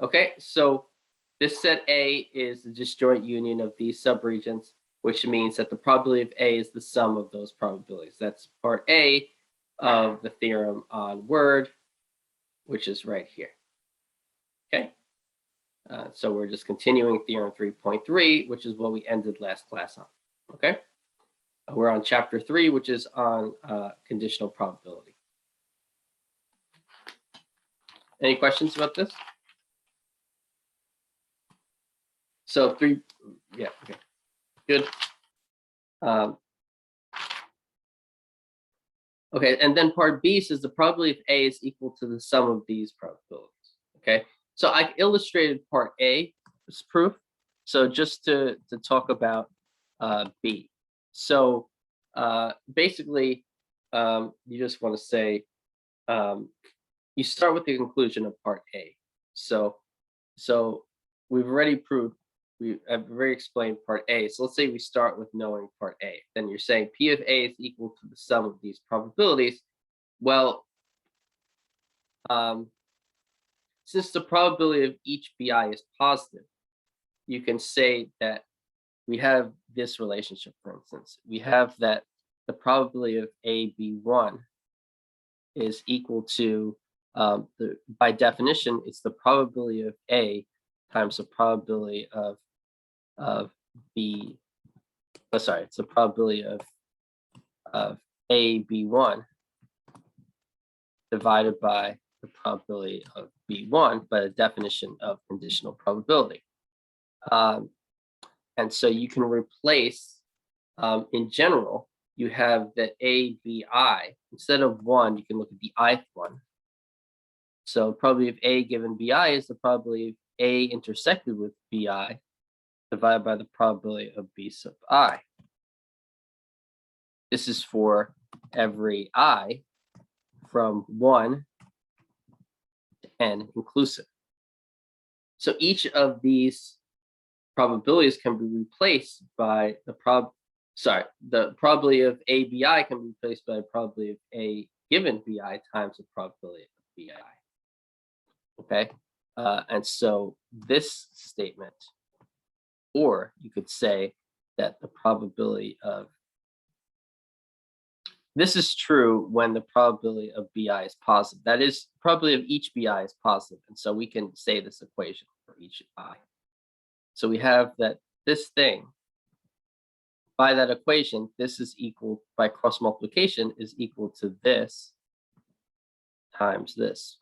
Okay, so this set A is the disjoint union of these subregions, which means that the probability of A is the sum of those probabilities. That's part A of the theorem on word, which is right here. Okay, so we're just continuing theorem 3.3, which is what we ended last class on. Okay, we're on chapter 3, which is on conditional probability. Any questions about this? So okay, good. Okay, and then part B says the probability of A is equal to the sum of these probabilities. Okay, so I illustrated part A as proof. So just to talk about B. So basically, you just want to say, you start with the conclusion of part A. So we've already proved, I've already explained part A. So let's say we start with knowing part A. Then you're saying P of A is equal to the sum of these probabilities. Well, since the probability of each BI is positive, you can say that we have this relationship, for instance. We have that the probability of A B1 is equal to, by definition, it's the probability of A times the probability of B, it's the probability of A B1 divided by the probability of B1 by the definition of conditional probability. And so you can replace, in general, you have that A, B, I. Instead of 1, you can look at the ith one. So probability of A given BI is the probability of A intersected with BI divided by the probability of B sub I. This is for every I from 1 to n inclusive. So each of these probabilities can be replaced by the probability of ABI can be replaced by the probability of A given BI times the probability of BI. Okay, and so this statement, or you could say that the probability of, this is true when the probability of BI is positive. That is, probability of each BI is positive, and so we can say this equation for each I. So we have that this thing, by that equation, this is equal, by cross multiplication, is equal to this times this.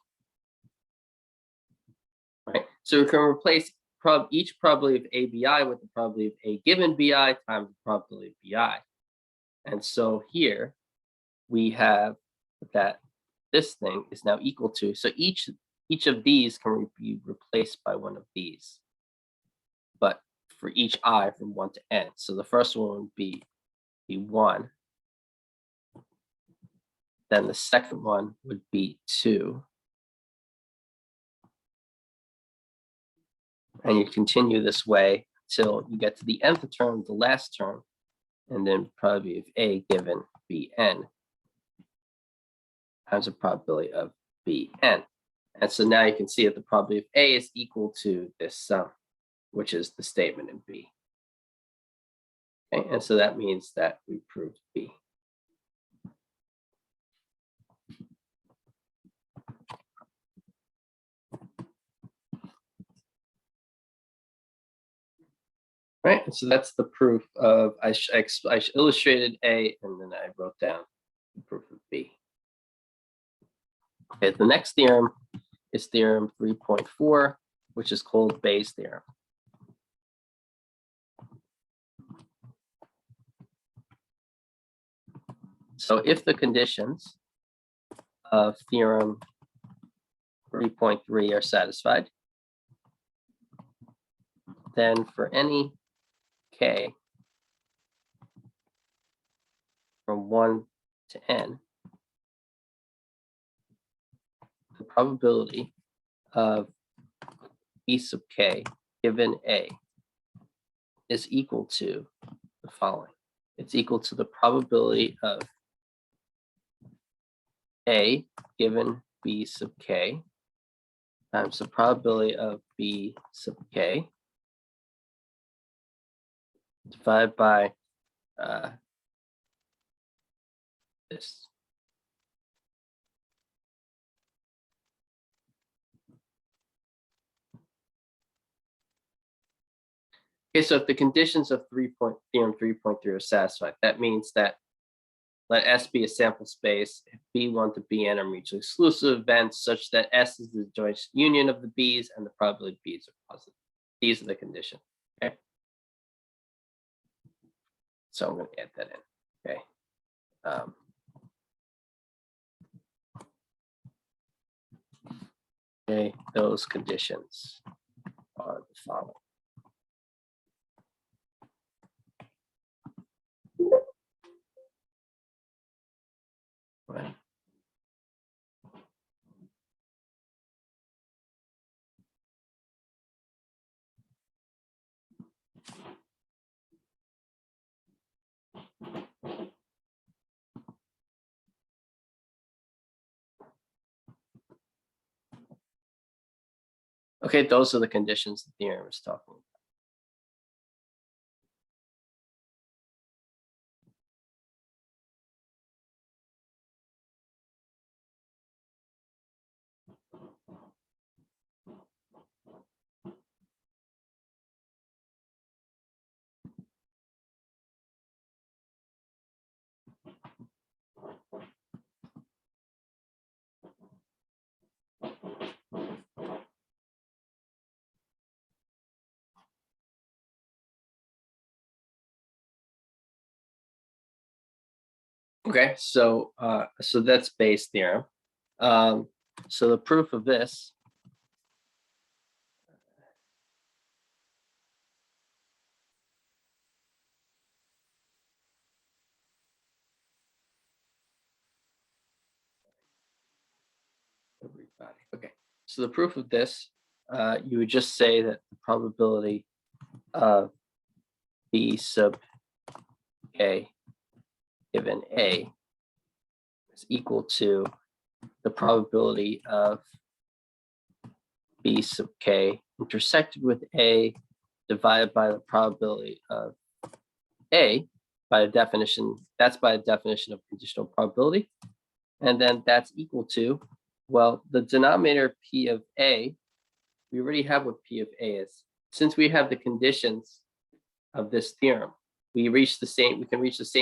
Right? So we can replace each probability of ABI with the probability of A given BI times the probability of BI. And so here we have that this thing is now equal to, so each of these can be replaced by one of these, but for each I from 1 to n. So the first one would be 1. Then the second one would be 2. And you continue this way till you get to the nth term, the last term, and then probability of A given Bn times the probability of Bn. And so now you can see that the probability of A is equal to this sum, which is the statement in B. Okay, and so that means that we proved B. Right, and so that's the proof of, I illustrated A, and then I wrote down the proof of B. Okay, the next theorem is theorem 3.4, which is called Bayes' theorem. So if the conditions of theorem 3.3 are satisfied, then for any k from 1 to n, the probability of B sub k given A is equal to the following. It's equal to the probability of A given B sub k times the probability of B sub k divided by this. Okay, so if the conditions of theorem 3.3 are satisfied, that means that let S be a sample space if B1 to Bn are mutually exclusive events such that S is the joint union of the B's and the probability B's are positive. These are the conditions. Okay. So I'm going to add that in. Okay. Okay, those conditions are the following. Right. Okay, those are the conditions the theorem is talking about. Okay, so that's Bayes' theorem. So the proof of this everybody. Okay, so the proof of this, you would just say that the probability of B sub k given A is equal to the probability of B sub k intersected with A divided by the probability of A by a definition. That's by a definition of conditional probability. And then that's equal to, well, the denominator P of A, we already have what P of A is. Since we have the conditions of this theorem, we can reach the same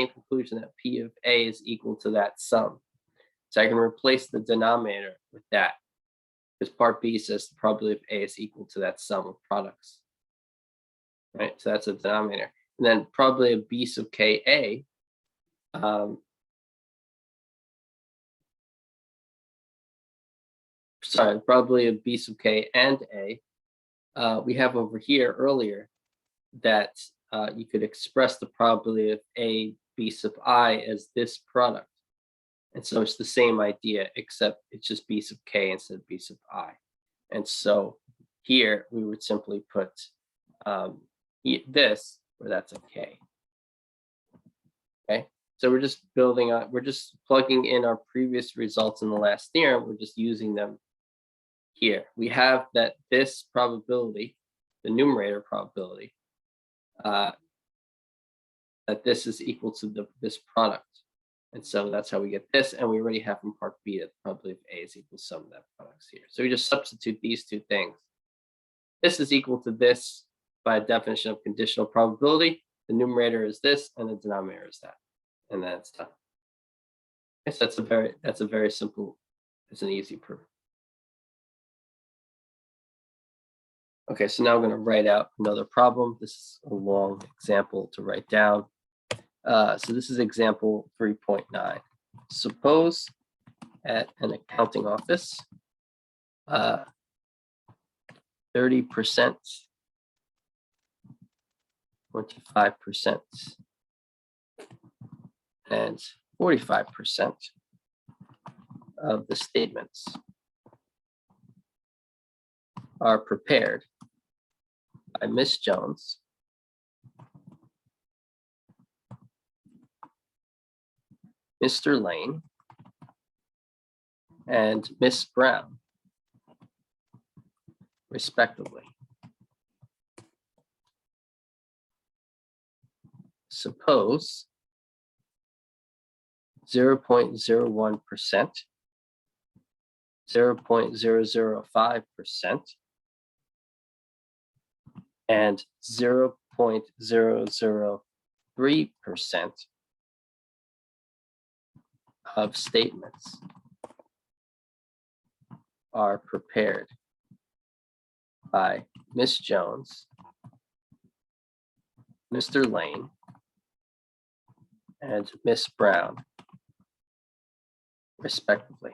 conclusion that P of A is equal to that sum. So I can replace the denominator with that, because part B says the probability of A is equal to that sum of products. Right, so that's a denominator. And then probability of B sub Ka, probability of B sub K and A, we have over here earlier that you could express the probability of A B sub I as this product. And so it's the same idea, except it's just B sub K instead of B sub I. And so here we would simply put this where that's a K. Okay, so we're just we're just plugging in our previous results in the last theorem. We're just using them here. We have that this probability, the numerator probability, that this is equal to this product. And so that's how we get this. And we already have from part B that the probability of A is equal to sum of that products here. So we just substitute these two things. This is equal to this by a definition of conditional probability. The numerator is this and the denominator is that. And then it's done. Yes, that's a very simple, it's an easy proof. Okay, so now I'm going to write out another problem. This is a long example to write down. So this is example 3.9. Suppose at an accounting office, 30%, 25%, and 45% of the statements are prepared by Miss Jones, Mr. Lane, and Miss Brown respectively. Suppose 0.01%, 0.005%, and 0.003% of statements are prepared by Miss Jones, Mr. Lane, and Miss Brown, respectively.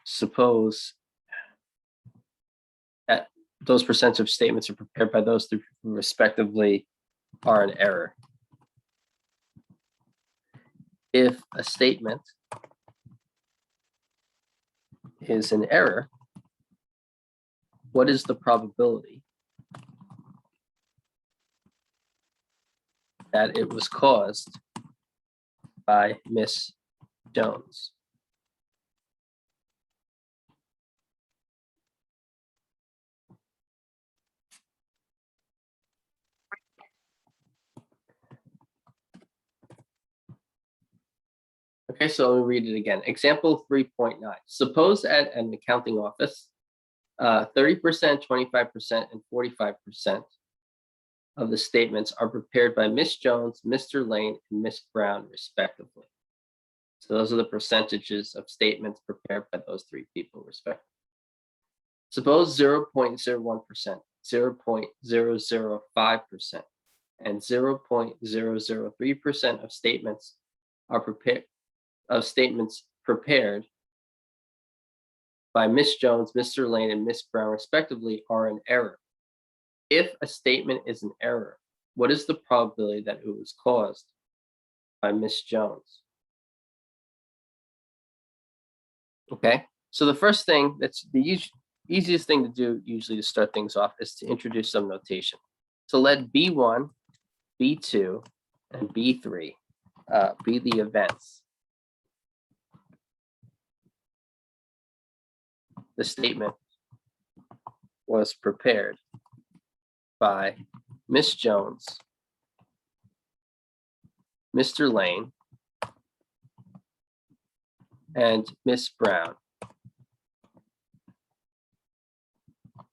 Suppose that those percentage of statements are prepared by those three people respectively are an error. If a statement is an error, what is the probability that it was caused by Miss Jones? Okay, so let me read it again. Example 3.9. Suppose at an accounting office, 30%, 25%, and 45% of the statements are prepared by Miss Jones, Mr. Lane, and Miss Brown, respectively. So those are the percentages of statements prepared by those three people, respectively. Suppose 0.01%, 0.005%, and 0.003% of statements are prepared by Miss Jones, Mr. Lane, and Miss Brown, respectively, are an error. If a statement is an error, what is the probability that it was caused by Miss Jones? Okay, so the first thing, that's the easiest thing to do usually to start things off, is to introduce some notation. So let B1, B2, and B3 be the events. The statement was prepared by Miss Jones, Mr. Lane, and Miss Brown,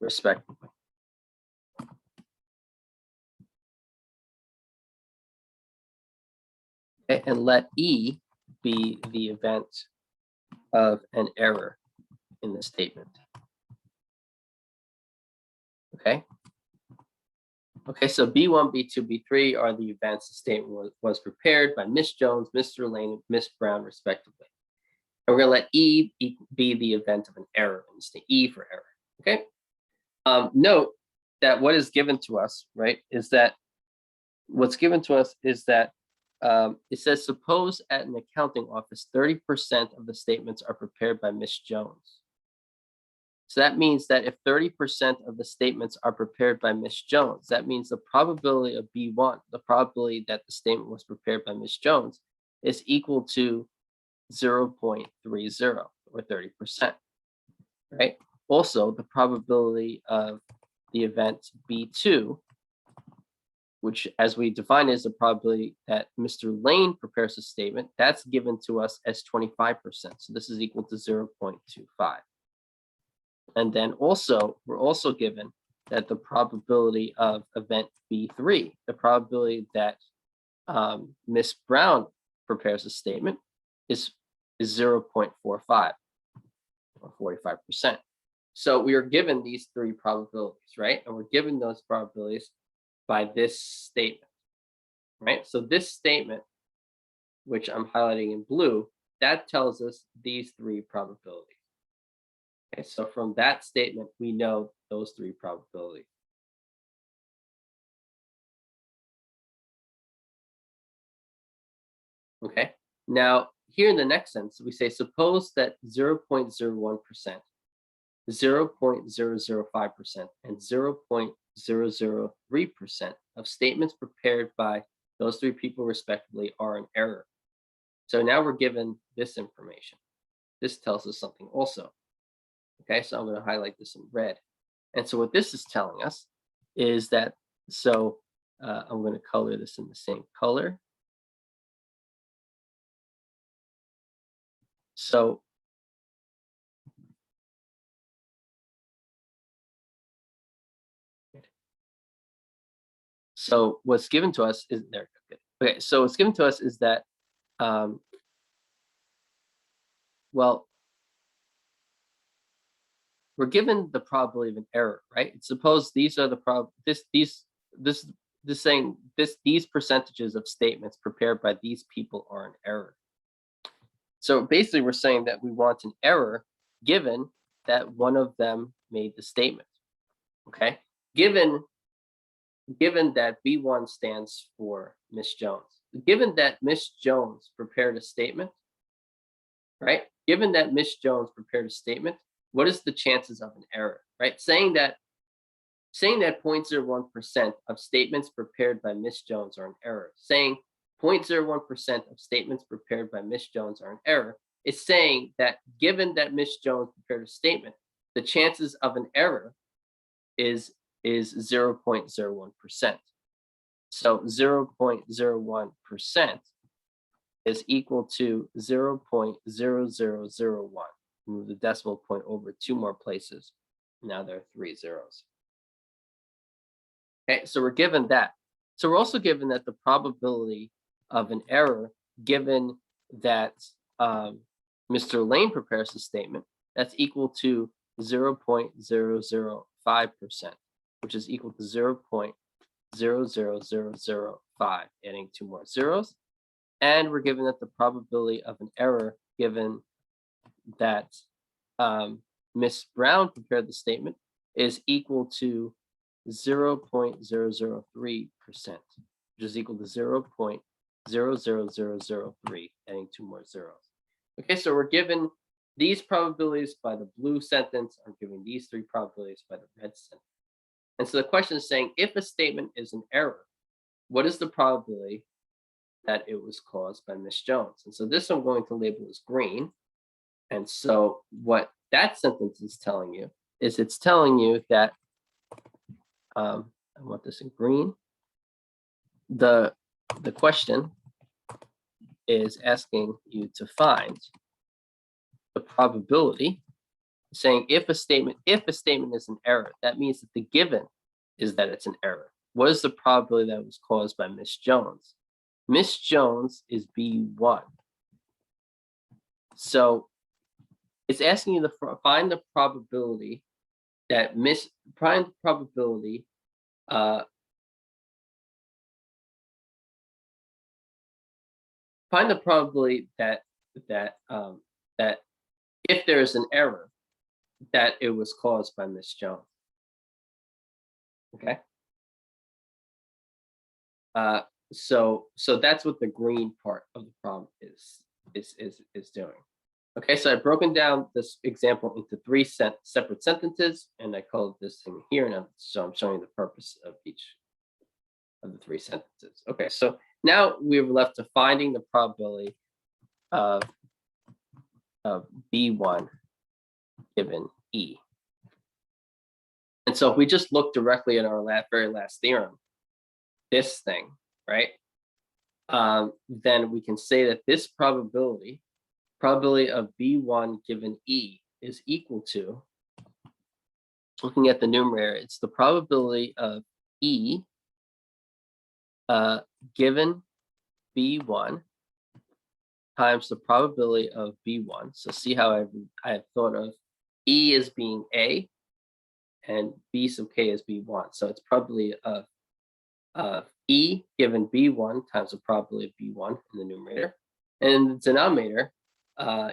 respectively. Okay, and let E be the event of an error in the statement. Okay. Okay, so B1, B2, B3 are the events the statement was prepared by Miss Jones, Mr. Lane, and Miss Brown, respectively. And we're going to let E be the event of an error in the state, E for error. Okay. Note that what is given to us, right, is that what's given to us is that it says, suppose at an accounting office, 30% of the statements are prepared by Miss Jones. So that means that if 30% of the statements are prepared by Miss Jones, that means the probability of B1, the probability that the statement was prepared by Miss Jones, is equal to 0.30 or 30%, right? Also, the probability of the event B2, which as we define is the probability that Mr. Lane prepares a statement, that's given to us as 25%. So this is equal to 0.25. And then also, we're also given that the probability of event B3, the probability that Miss Brown prepares a statement is 0.45 or 45%. So we are given these three probabilities, right? And we're given those probabilities by this statement, right? So this statement, which I'm highlighting in blue, that tells us these three probabilities. Okay, so from that statement, we know those three probabilities. Okay, now here in the next sentence, we say, suppose that 0.01%, 0.005%, and 0.003% of statements prepared by those three people respectively are in error. So now we're given this information. This tells us something also. Okay, so I'm going to highlight this in red. And so what this is telling us is that, I'm going to color this in the same color. So what's given to us is there. Okay, so what's given to us is that, well, we're given the probability of an error, right? Suppose these are the these percentages of statements prepared by these people are an error. So basically, we're saying that we want an error given that one of them made the statement. Okay, given that B1 stands for Miss Jones, given that Miss Jones prepared a statement, right? Given that Miss Jones prepared a statement, what is the chances of an error, right? Saying that 0.01% of statements prepared by Miss Jones are an error. Saying 0.01% of statements prepared by Miss Jones are an error is saying that given that Miss Jones prepared a statement, the chances of an error is 0.01%. So 0.01% is equal to 0.0001. Move the decimal point over 2 more places. Now there are 3 zeros. Okay, so we're given that. So we're also given that the probability of an error, given that Mr. Lane prepares a statement, that's equal to 0.0005%, which is equal to 0.00005, adding 2 more zeros. And we're given that the probability of an error, given that Miss Brown prepared the statement, is equal to 0.0003%, which is equal to 0.00003, adding 2 more zeros. Okay, so we're given these probabilities by the blue sentence. I'm giving these 3 probabilities by the red sentence. And so the question is saying, if a statement is an error, what is the probability that it was caused by Miss Jones? And so this I'm going to label as green. And so what that sentence is telling you is it's telling you that, I want this in green. The question is asking you to find the probability, saying if a statement is an error, that means that the given is that it's an error. What is the probability that it was caused by Miss Jones? Miss Jones is B1. So it's asking you to find the probability that find the probability that if there is an error, that it was caused by Miss Jones. Okay. So that's what the green part of the problem is doing. Okay, so I've broken down this example into 3 separate sentences, and I called this thing here. Now, so I'm showing the purpose of each of the 3 sentences. Okay, so now we're left to finding the probability of B1 given E. And so if we just look directly at our very last theorem, this thing, right? Then we can say that this probability of B1 given E is equal to, looking at the numerator, it's the probability of E given B1 times the probability of B1. So see how I have thought of E as being A and B sub K as B1. So it's probability of E given B1 times the probability of B1 in the numerator. And in the denominator,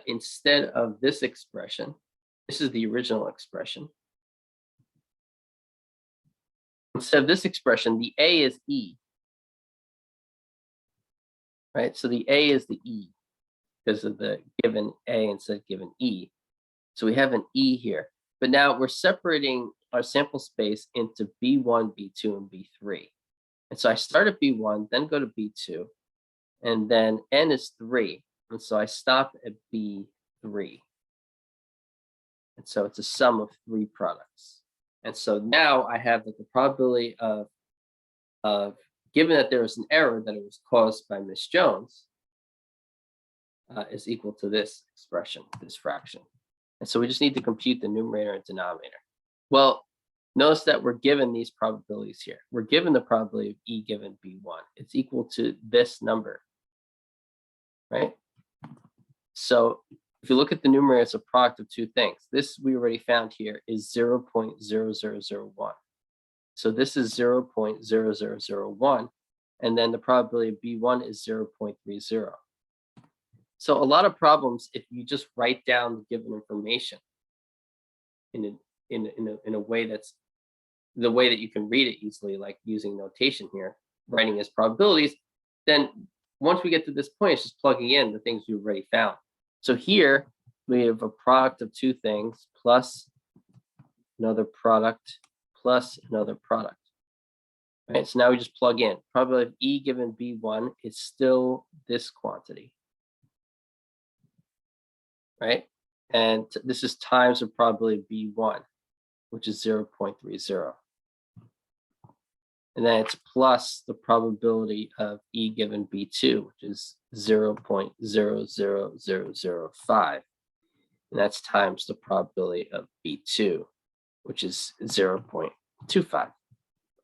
instead of this expression, this is the original expression. Instead of this expression, the A is E. Right? So the A is the E because of the given A instead of given E. So we have an E here. But now we're separating our sample space into B1, B2, and B3. And so I start at B1, then go to B2, and then n is 3. And so I stop at B3. And so it's a sum of 3 products. And so now I have that the probability of given that there was an error that it was caused by Miss Jones is equal to this expression, this fraction. And so we just need to compute the numerator and denominator. Well, notice that we're given these probabilities here. We're given the probability of E given B1. It's equal to this number, right? So if you look at the numerator, it's a product of two things. This we already found here is 0.0001. So this is 0.0001. And then the probability of B1 is 0.30. So a lot of problems, if you just write down the given information in a way that's the way that you can read it easily, like using notation here, writing as probabilities, then once we get to this point, it's just plugging in the things we've already found. So here we have a product of two things plus another product plus another product. Right, so now we just plug in. Probability of E given B1 is still this quantity. Right? And this is times the probability of B1, which is 0.30. And then it's plus the probability of E given B2, which is 0.00005. And that's times the probability of B2, which is 0.25.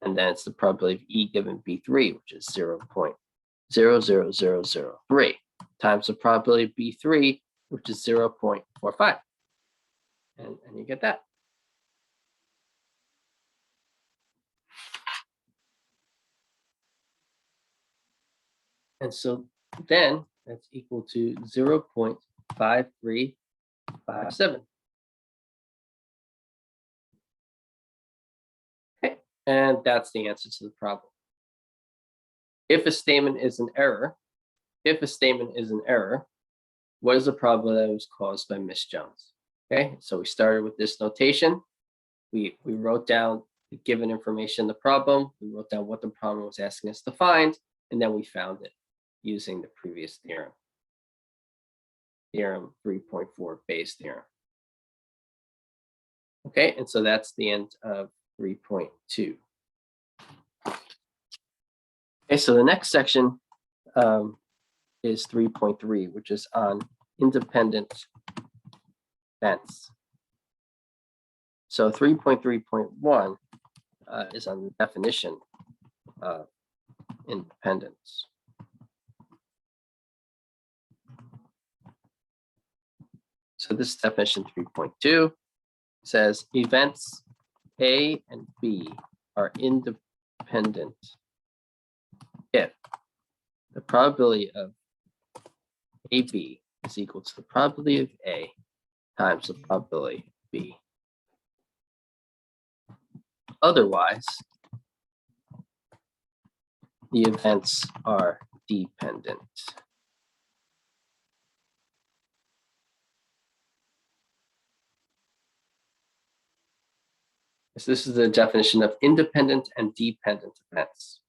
And then it's the probability of E given B3, which is 0.00003 times the probability of B3, which is 0.45. And you get that. And so then that's equal to 0.5357. Okay, and that's the answer to the problem. If a statement is an error, what is the probability that it was caused by Miss Jones? Okay, so we started with this notation. We wrote down the given information in the problem. We wrote down what the problem was asking us to find, and then we found it using the previous theorem. Theorem 3.4 Bayes theorem. Okay, and so that's the end of 3.2. Okay, so the next section is 3.3, which is on independent events. So 3.3.1 is on the definition of independence. So this definition 3.2 says events A and B are independent if the probability of AB is equal to the probability of A times the probability of B. Otherwise, the events are dependent. So this is the definition of independent and dependent events.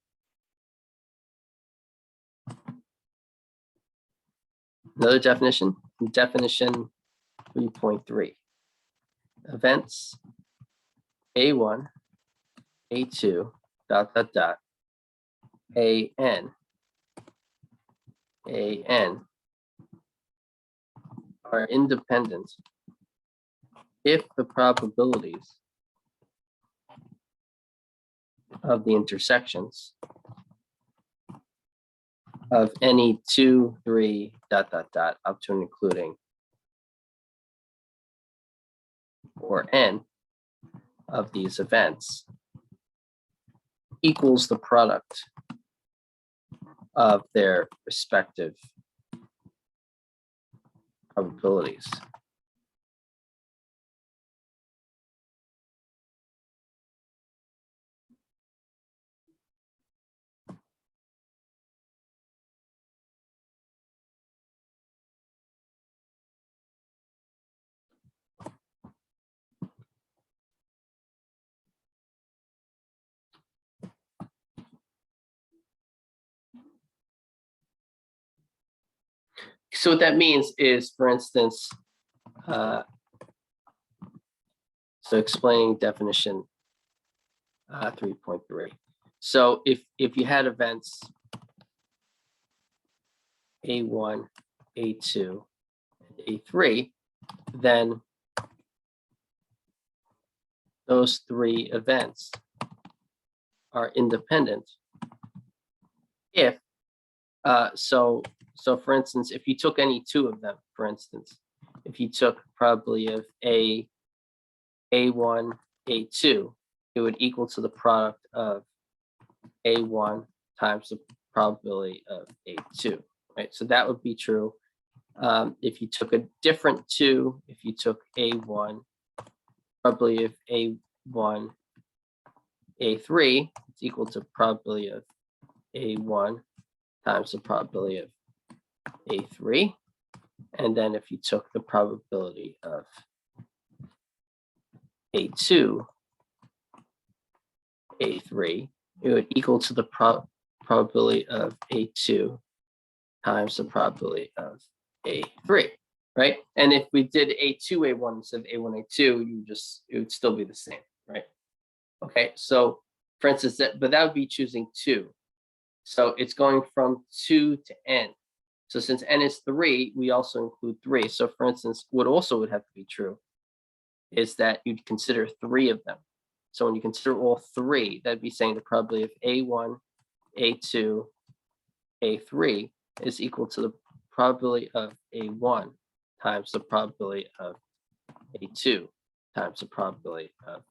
Another definition 3.3. Events A1, A2, ... AN are independent if the probabilities of the intersections of any 2, 3, ... up to and including, or n of these events equals the product of their respective probabilities. So what that means is, for instance, so explaining definition 3.3. So if you had events A1, A2, and A3, then those three events are independent if so for instance, if you took any two of them, for instance, if you took probability of A1, A2, it would equal to the product of A1 times the probability of A2, right? So that would be true. If you took a different two, if you took A1, probability of A1, A3, it's equal to probability of A1 times the probability of A3. And then if you took the probability of A2, A3, it would equal to the probability of A2 times the probability of A3, right? And if we did A2, A1 instead of A1, A2, it would still be the same, right? Okay, so for instance, that would be choosing 2. So it's going from 2 to n. So since n is 3, we also include 3. So for instance, what also would have to be true is that you'd consider 3 of them. So when you consider all 3, that'd be saying the probability of A1, A2, A3 is equal to the probability of A1 times the probability of A2 times the probability of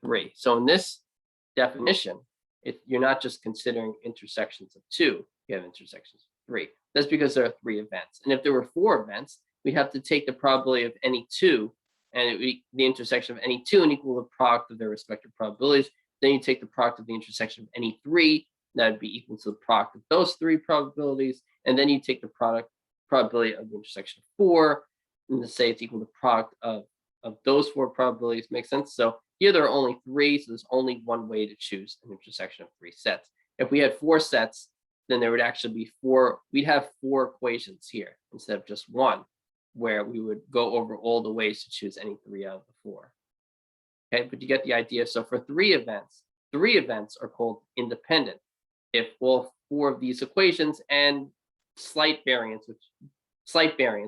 A3. So in this definition, you're not just considering intersections of 2, you have intersections of 3. That's because there are 3 events. And if there were 4 events, we'd have to take the probability of any 2 and the intersection of any 2 and equal the product of their respective probabilities. Then you take the product of the intersection of any 3, that would be equal to the product of those 3 probabilities. And then you take the probability of the intersection of 4, and to say it's equal to the product of those 4 probabilities. Makes sense? So here there are only 3, so there's only one way to choose an intersection of 3 sets. If we had 4 sets, then there would actually be 4, we'd have 4 equations here instead of just 1, where we would go over all the ways to choose any 3 out of the 4. Okay, but you get the idea. So for 3 events are called independent if all 4 of these equations and slight variance,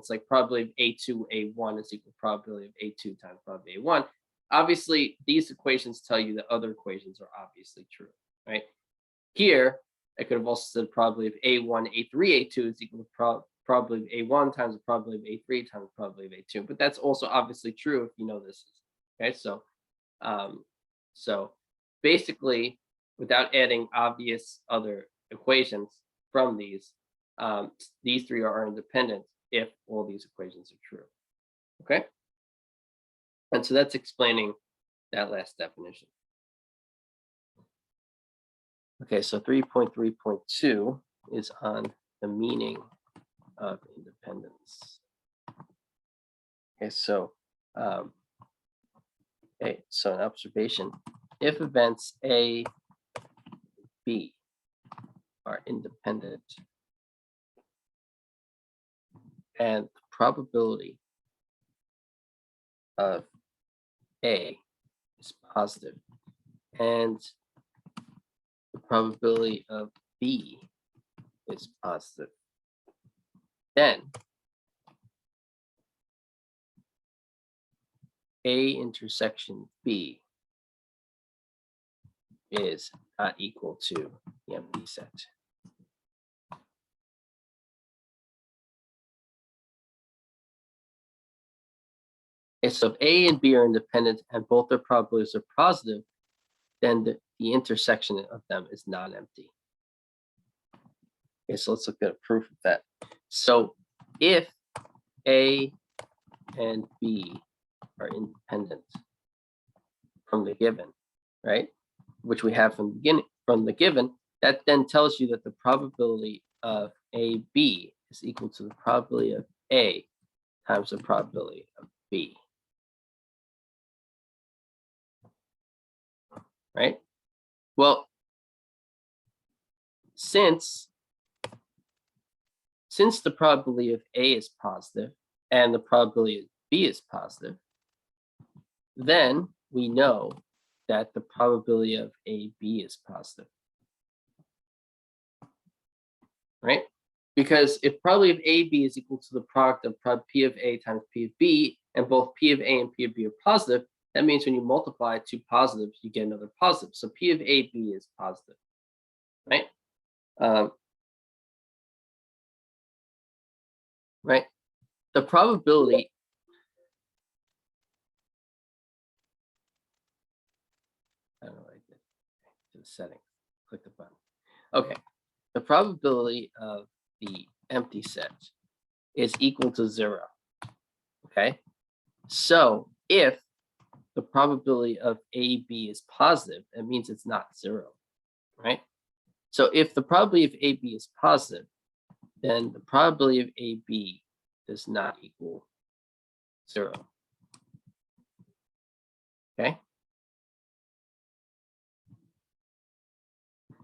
like probability of A2, A1 is equal to probability of A2 times probability of A1. Obviously, these equations tell you that other equations are obviously true, right? Here, I could have also said probability of A1, A3, A2 is equal to probability of A1 times the probability of A3 times the probability of A2. But that's also obviously true if you know this. Okay, so basically, without adding obvious other equations from these 3 are independent if all these equations are true. Okay, and so that's explaining that last definition. Okay, so 3.3.2 is on the meaning of independence. Okay, so so an observation: if events A, B are independent, and the probability of A is positive, and the probability of B is positive, then A intersection B is not equal to the empty set. Okay, so if A and B are independent and both their probabilities are positive, then the intersection of them is non-empty. Okay, so let's look at a proof of that. So if A and B are independent from the given, right, which we have from the given, that then tells you that the probability of AB is equal to the probability of A times the probability of B. Right? Well, since since the probability of A is positive and the probability of B is positive, then we know that the probability of AB is positive, right? Because if probability of AB is equal to the product of P of A times P of B, and both P of A and P of B are positive, that means when you multiply two positives, you get another positive. So P of AB is positive, right? Right? The probability. I don't know what I did. To the settings, click the button. Okay. The probability of the empty set is equal to 0. Okay. So if the probability of AB is positive, it means it's not 0, right? So if the probability of AB is positive, then the probability of AB does not equal 0. Okay.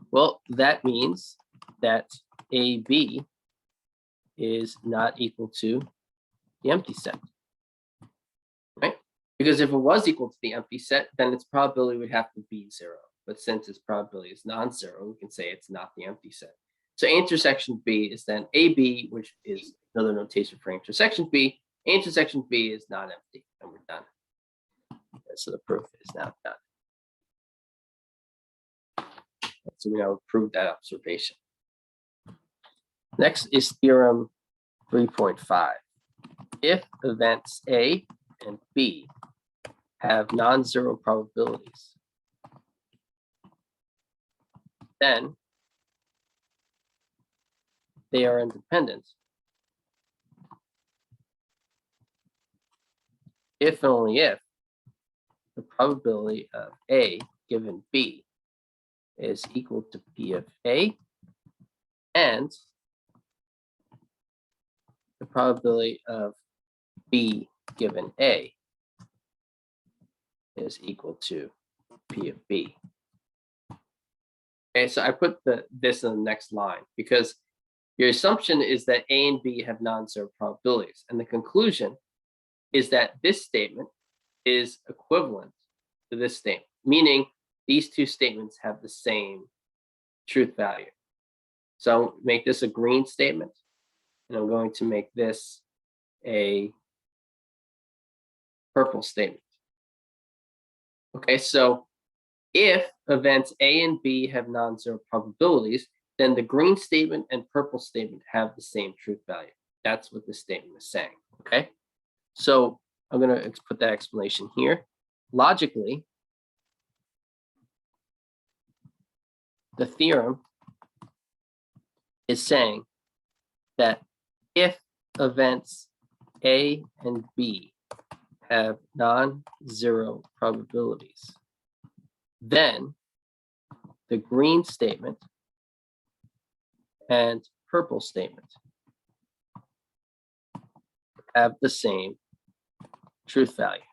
Well, that means that AB is not equal to the empty set, right? Because if it was equal to the empty set, then its probability would have to be 0. But since its probability is non-zero, we can say it's not the empty set. So intersection B is then AB, which is another notation for intersection B. Intersection B is not empty, and we're done. So the proof is now done. So we now prove that observation. Next is theorem 3.5. If events A and B have non-zero probabilities, then they are independent if and only if the probability of A given B is equal to P of A and the probability of B given A is equal to P of B. Okay, so I put this in the next line because your assumption is that A and B have non-zero probabilities, and the conclusion is that this statement is equivalent to this statement, meaning these two statements have the same truth value. So I'll make this a green statement, and I'm going to make this a purple statement. Okay, so if events A and B have non-zero probabilities, then the green statement and purple statement have the same truth value. That's what this statement is saying, okay? So I'm going to put that explanation here. Logically, the theorem is saying that if events A and B have non-zero probabilities, then the green statement and purple statement have the same truth value.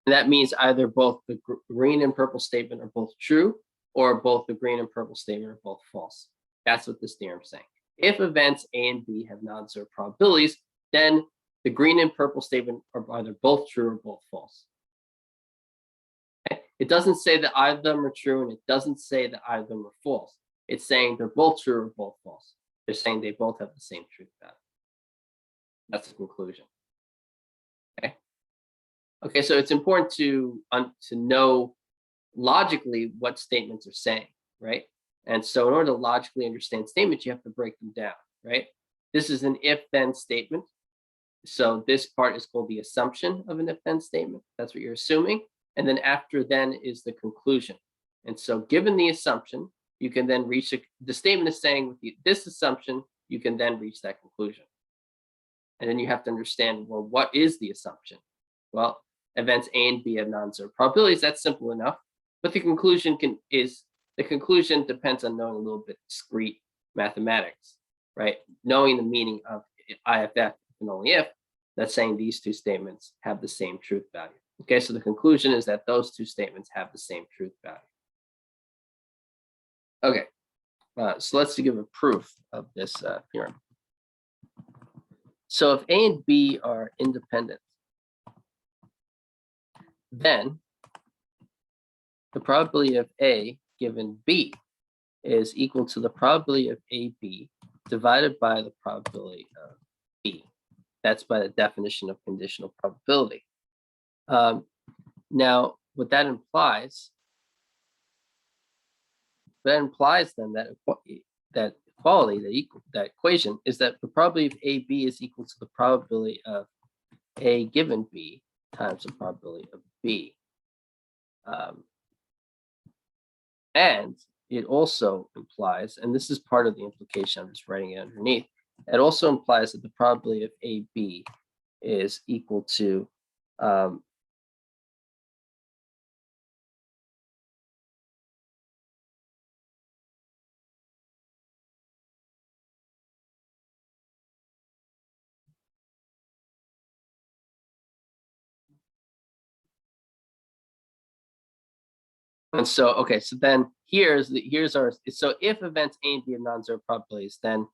And that means either both the green and purple statement are both true, or both the green and purple statement are both false. That's what this theorem is saying. If events A and B have non-zero probabilities, then the green and purple statement are either both true or both false. Okay? It doesn't say that either of them are true, and it doesn't say that either of them are false. It's saying they're both true or both false. They're saying they both have the same truth value. That's the conclusion. Okay. Okay, so it's important to know logically what statements are saying, right? And so in order to logically understand statements, you have to break them down, right? This is an if-then statement. So this part is called the assumption of an if-then statement. That's what you're assuming. And then after then is the conclusion. And so given the assumption, you can then reach the statement is saying with this assumption, you can then reach that conclusion. And then you have to understand, well, what is the assumption? Well, events A and B have non-zero probabilities. That's simple enough. But the conclusion depends on knowing a little bit discrete mathematics, right? Knowing the meaning of IFF and only if, that's saying these two statements have the same truth value. Okay, so the conclusion is that those two statements have the same truth value. Okay, so let's give a proof of this theorem. So if A and B are independent, then the probability of A given B is equal to the probability of AB divided by the probability of B. That's by the definition of conditional probability. Now, what that implies then that that equation is that the probability of AB is equal to the probability of A given B times the probability of B. And it also implies, and this is part of the implication, I'm just writing it underneath, it also implies that the probability of AB is equal to and so, okay, so then here's our, so if events A and B have non-zero probabilities, then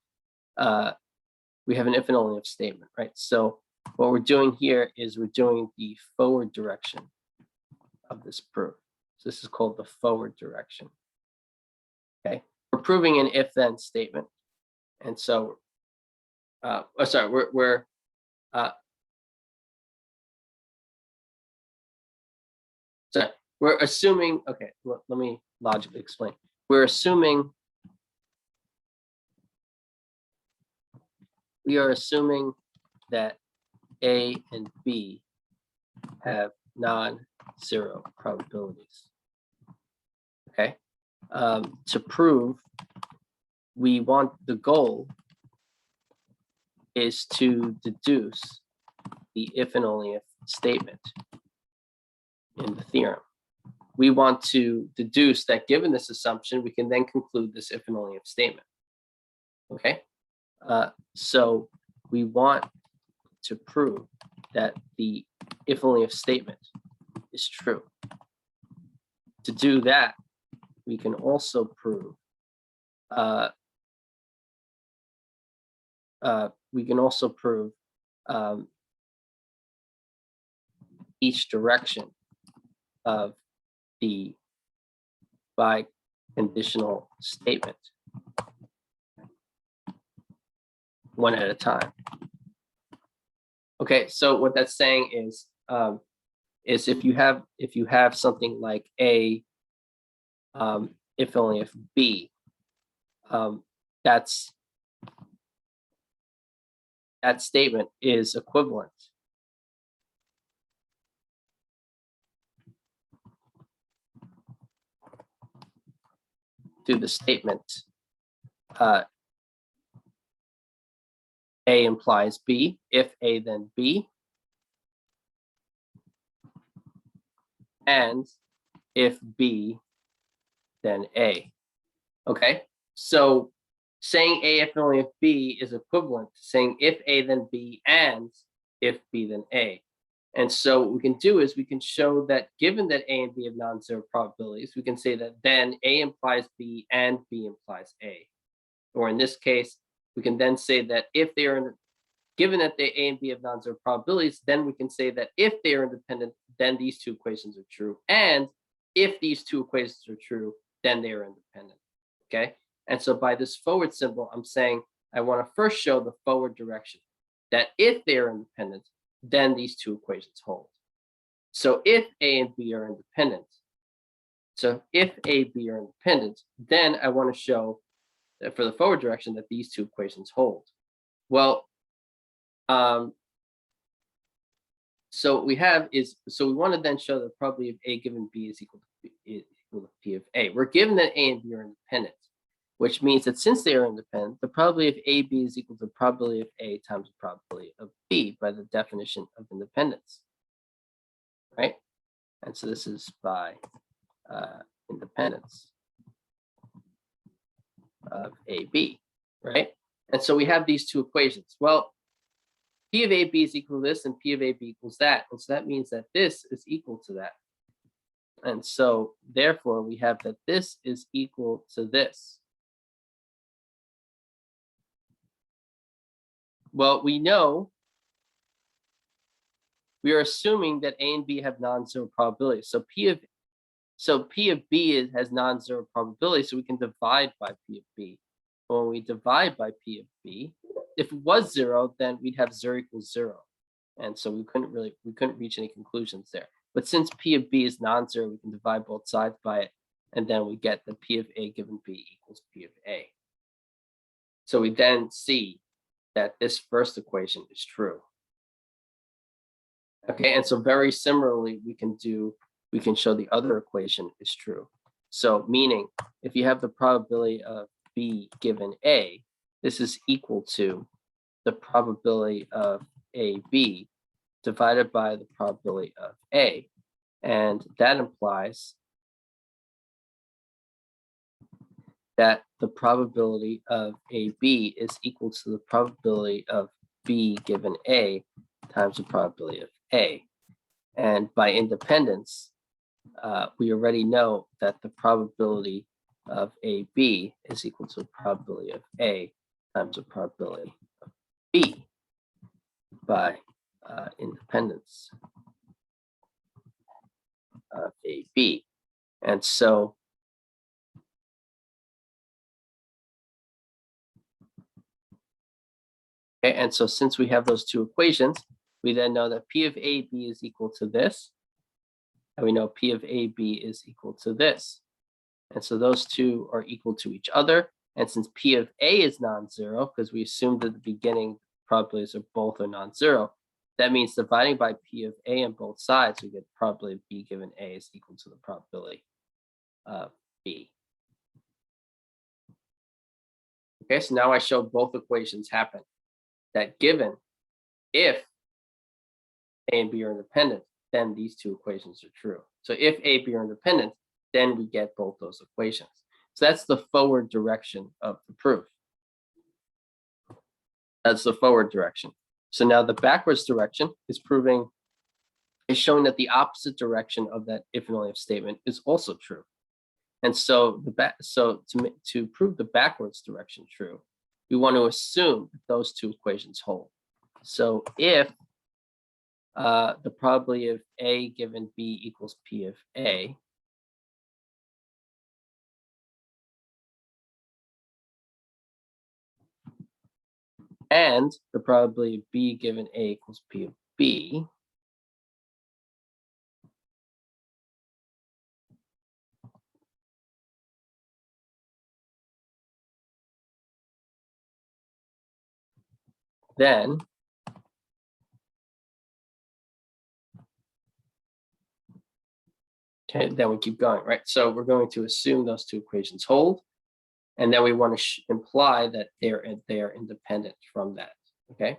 we have an if and only if statement, right? So what we're doing here is we're doing the forward direction of this proof. So this is called the forward direction, okay? We're proving an if-then statement. And so, we're assuming, okay, let me logically explain. We are assuming that A and B have non-zero probabilities. Okay. To prove, the goal is to deduce the if and only if statement in the theorem. We want to deduce that given this assumption, we can then conclude this if and only if statement. Okay. So we want to prove that the if only if statement is true. To do that, we can also prove each direction of the biconditional statement one at a time. Okay, so what that's saying is if you have something like A, if only if B, that statement is equivalent to the statement A implies B, if A then B, and if B then A. Okay, so saying A if and only if B is equivalent to saying if A then B and if B then A. And so what we can do is we can show that given that A and B have non-zero probabilities, we can say that then A implies B and B implies A. Or in this case, we can then say that if they are, given that the A and B have non-zero probabilities, then we can say that if they are independent, then these two equations are true. And if these two equations are true, then they are independent, okay? And so by this forward symbol, I'm saying I want to first show the forward direction, that if they are independent, then these two equations hold. So if A and B are independent, then I want to show that for the forward direction that these two equations hold. Well, so what we have is, so we want to then show that the probability of A given B is equal to P of A. We're given that A and B are independent, which means that since they are independent, the probability of AB is equal to the probability of A times the probability of B by the definition of independence, right? And so this is by independence of AB, right? And so we have these two equations. Well, P of AB is equal to this and P of AB equals that. And so that means that this is equal to that. And so therefore we have that this is equal to this. Well, we know we are assuming that A and B have non-zero probability. So P of B has non-zero probability, so we can divide by P of B. But when we divide by P of B, if it was 0, then we'd have 0 equals 0. And so we couldn't reach any conclusions there. But since P of B is non-zero, we can divide both sides by it, and then we get that P of A given B equals P of A. So we then see that this first equation is true. Okay, and so very similarly, we can show the other equation is true. So meaning, if you have the probability of B given A, this is equal to the probability of AB divided by the probability of A. And that implies that the probability of AB is equal to the probability of B given A times the probability of A. And by independence, we already know that the probability of AB is equal to the probability of A times the probability of B by independence of AB. And so since we have those two equations, we then know that P of AB is equal to this, and we know P of AB is equal to this. And so those two are equal to each other. And since P of A is non-zero, because we assumed at the beginning probabilities of both are non-zero, that means dividing by P of A on both sides, we get the probability of B given A is equal to the probability of B. Okay, so now I showed both equations happen. That given if A and B are independent, then these two equations are true. So if A and B are independent, then we get both those equations. So that's the forward direction of the proof. That's the forward direction. So now the backwards direction is showing that the opposite direction of that if and only if statement is also true. And so to prove the backwards direction true, we want to assume that those two equations hold. So if the probability of A given B equals P of A, and the probability of B given A equals P of B, then we keep going, right? So we're going to assume those two equations hold, and then we want to imply that they are independent from that. Okay.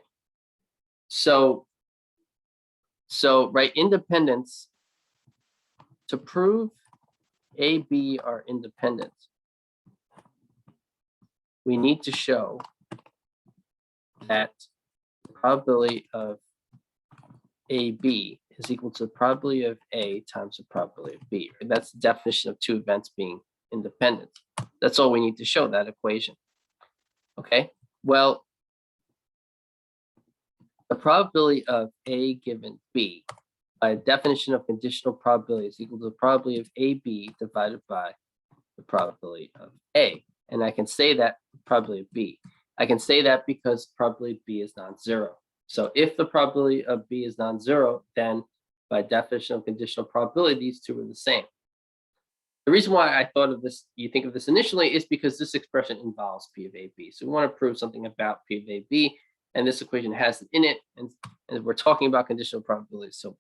So right, independence, to prove A, B are independent, we need to show that the probability of AB is equal to the probability of A times the probability of B. That's the definition of two events being independent. That's all we need to show, that equation. Okay, well, the probability of A given B by definition of conditional probability is equal to the probability of AB divided by the probability of A. And I can say that probability of B. I can say that because probability of B is non-zero. So if the probability of B is non-zero, then by definition of conditional probability, these two are the same. The reason why I thought of this, you think of this initially, is because this expression involves P of AB. So we want to prove something about P of AB, and this equation has it in it, and we're talking about conditional probability. So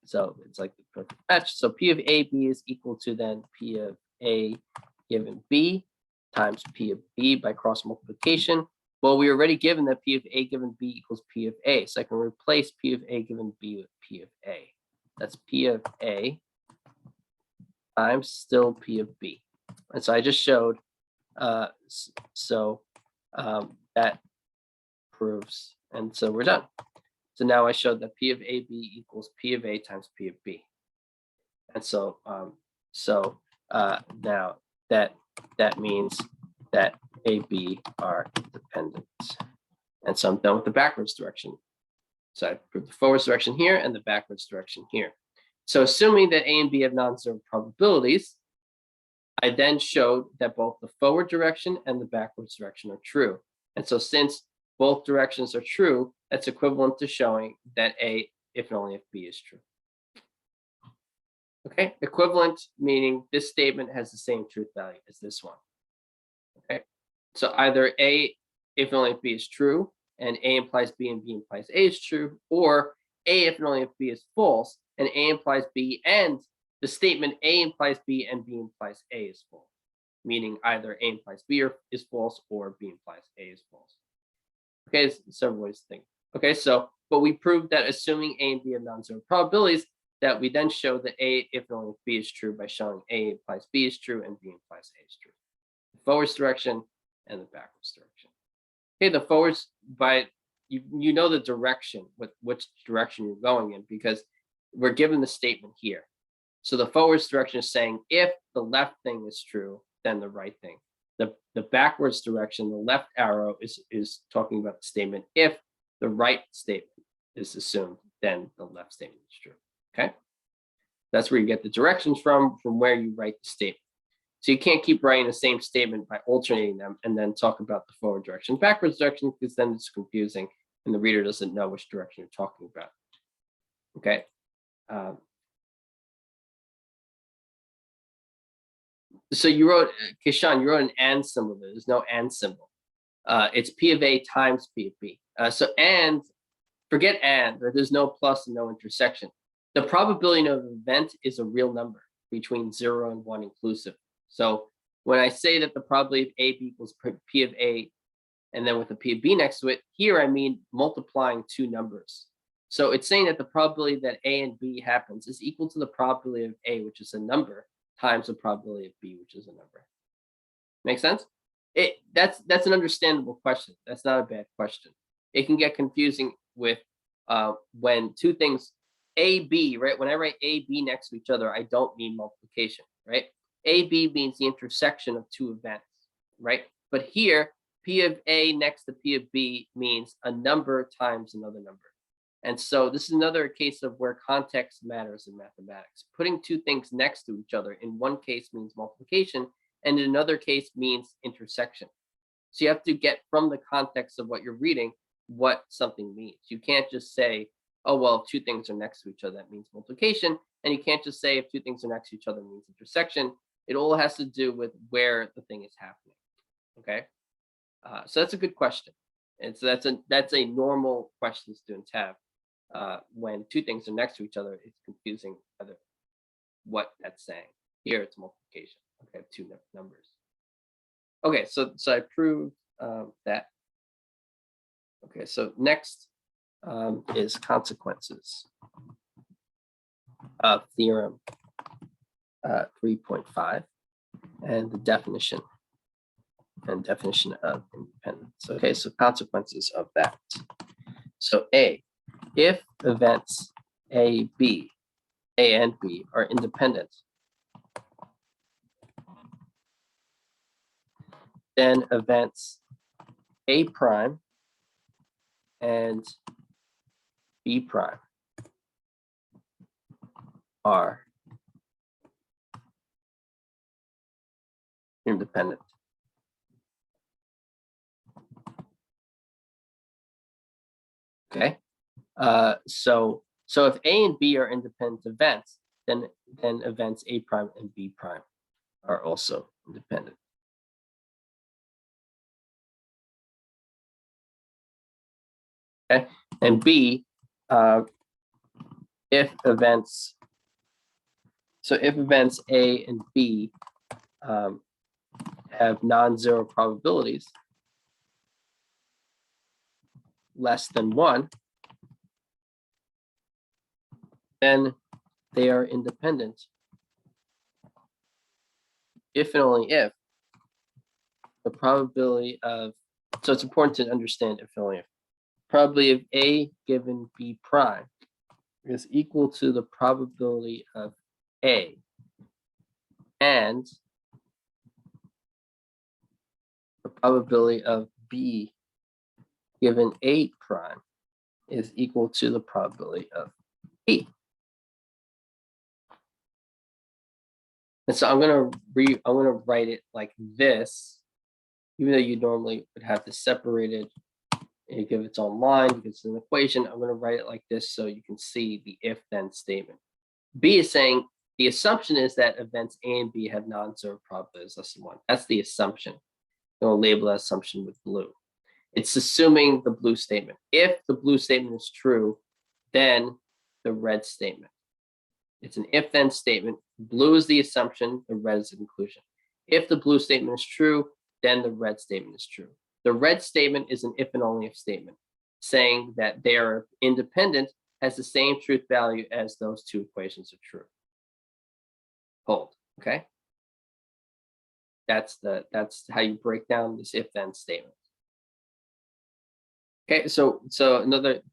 it's like the perfect match. So P of AB is equal to then P of A given B times P of B by cross multiplication. Well, we already given that P of A given B equals P of A. So I can replace P of A given B with P of A. That's P of A times still P of B. And so I just showed, that proves, and so we're done. So now I showed that P of AB equals P of A times P of B. And so, now that means that AB are independent. And so I'm done with the backwards direction So I proved the forwards direction here and the backwards direction here. So assuming that A and B have non-zero probabilities, I then showed that both the forward direction and the backwards direction are true. And so since both directions are true, that's equivalent to showing that A, if and only if B is true. Okay, equivalent meaning this statement has the same truth value as this one. Okay, so either A, if and only if B is true, and A implies B and B implies A is true, or A, if and only if B is false, and A implies B and the statement A implies B and B implies A is false, meaning either A implies B is false or B implies A is false. Okay, several ways to think. Okay, so, but we proved that assuming A and B have non-zero probabilities, that we then show that A, if and only if B is true by showing A implies B is true and B implies A is true. The forwards direction and the backwards direction. Okay, the forwards, by you know the direction, which direction you're going in, because we're given the statement here. So the forwards direction is saying if the left thing is true, then the right thing. The backwards direction, the left arrow is talking about the statement if the right statement is assumed, then the left statement is true. Okay, that's where you get the directions from where you write the statement. So you can't keep writing the same statement by alternating them and then talk about the forward direction, backwards direction, because then it's confusing and the reader doesn't know which direction you're talking about. Okay. So you wrote, Kishan, you wrote an and symbol. There's no and symbol. It's P of A times P of B. So and, forget and, there's no plus and no intersection. The probability of an event is a real number between 0 and 1 inclusive. So when I say that the probability of A equals P of A, and then with a P of B next to it, here I mean multiplying two numbers. So it's saying that the probability that A and B happens is equal to the probability of A, which is a number, times the probability of B, which is a number. Make sense? That's an understandable question. That's not a bad question. It can get confusing with when two things, A, B, right? When I write A, B next to each other, I don't mean multiplication, right? A, B means the intersection of two events, right? But here, P of A next to P of B means a number times another number. And so this is another case of where context matters in mathematics. Putting two things next to each other in one case means multiplication, and in another case means intersection. So you have to get from the context of what you're reading what something means. You can't just say, oh, well, if two things are next to each other, that means multiplication. And you can't just say if two things are next to each other means intersection. It all has to do with where the thing is happening. Okay, so that's a good question. And so that's a normal question students have. When two things are next to each other, it's confusing what that's saying. Here it's multiplication. Okay, two numbers. Okay, so I proved that. Okay, so next is consequences of theorem 3.5 and the definition of independence. Okay, so consequences of that. So A, if events A and B are independent, then events A prime and B prime are independent. Okay. So if A and B are independent events, then events A prime and B prime are also independent. Okay, and B, if events A and B have non-zero probabilities less than 1, then they are independent if and only if the probability of, so it's important to understand if and only if, probability of A given B prime is equal to the probability of A and the probability of B given A prime is equal to the probability of B. And so I'm gonna write it like this, even though you normally would have this separated and you give its own line because it's an equation. I'm gonna write it like this so you can see the if-then statement. B is saying the assumption is that events A and B have non-zero probabilities less than 1. That's the assumption. I'm gonna label that assumption with blue. It's assuming the blue statement. If the blue statement is true, then the red statement. It's an if-then statement. Blue is the assumption, the red is the conclusion. If the blue statement is true, then the red statement is true. The red statement is an if and only if statement, saying that they are independent has the same truth value as those two equations are true. Hold, okay? That's how you break down this if-then statement. Okay, so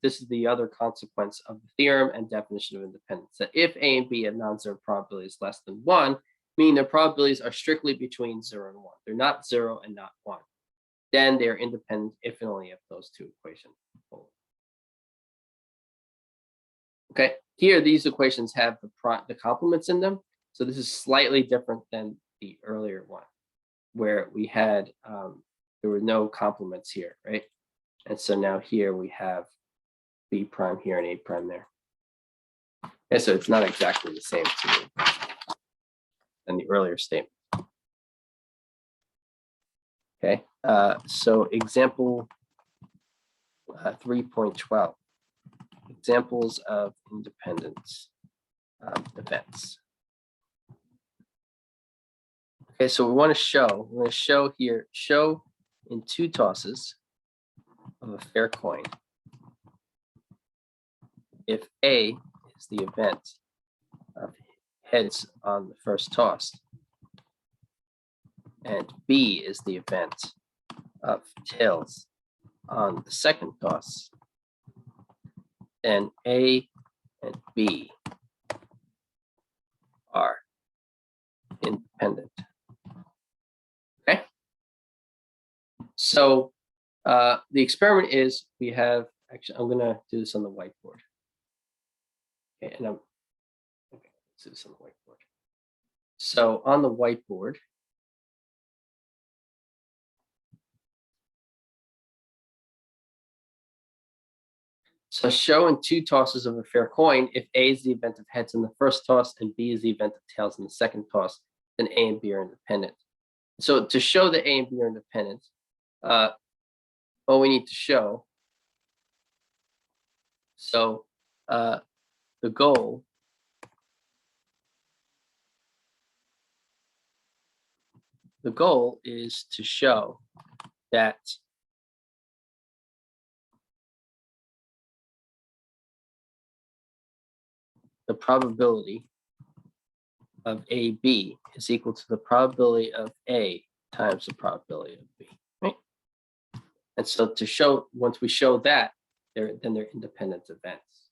this is the other consequence of the theorem and definition of independence, that if A and B have non-zero probabilities less than 1, meaning their probabilities are strictly between 0 and 1. They're not 0 and not 1. Then they're independent if and only if those two equations hold. Okay, here these equations have the complements in them. So this is slightly different than the earlier one, where we had, there were no complements here, right? And so now here we have B prime here and A prime there. And so it's not exactly the same to me than the earlier statement. Okay, so example 3.12, examples of independence events. Okay, so we're going to show here, show in two tosses of a fair coin, if A is the event of heads on the first toss, and B is the event of tails on the second toss, then A and B are independent. Okay, so the experiment is we have, actually, I'm going to do this on the whiteboard. Okay, and let's do this on the whiteboard. So on the whiteboard, so show in two tosses of a fair coin, if A is the event of heads in the first toss and B is the event of tails in the second toss, then A and B are independent. So to show that A and B are independent, all we need to show, so the goal is to show that the probability of AB is equal to the probability of A times the probability of B, right? And so to show, once we show that, then they're independent events.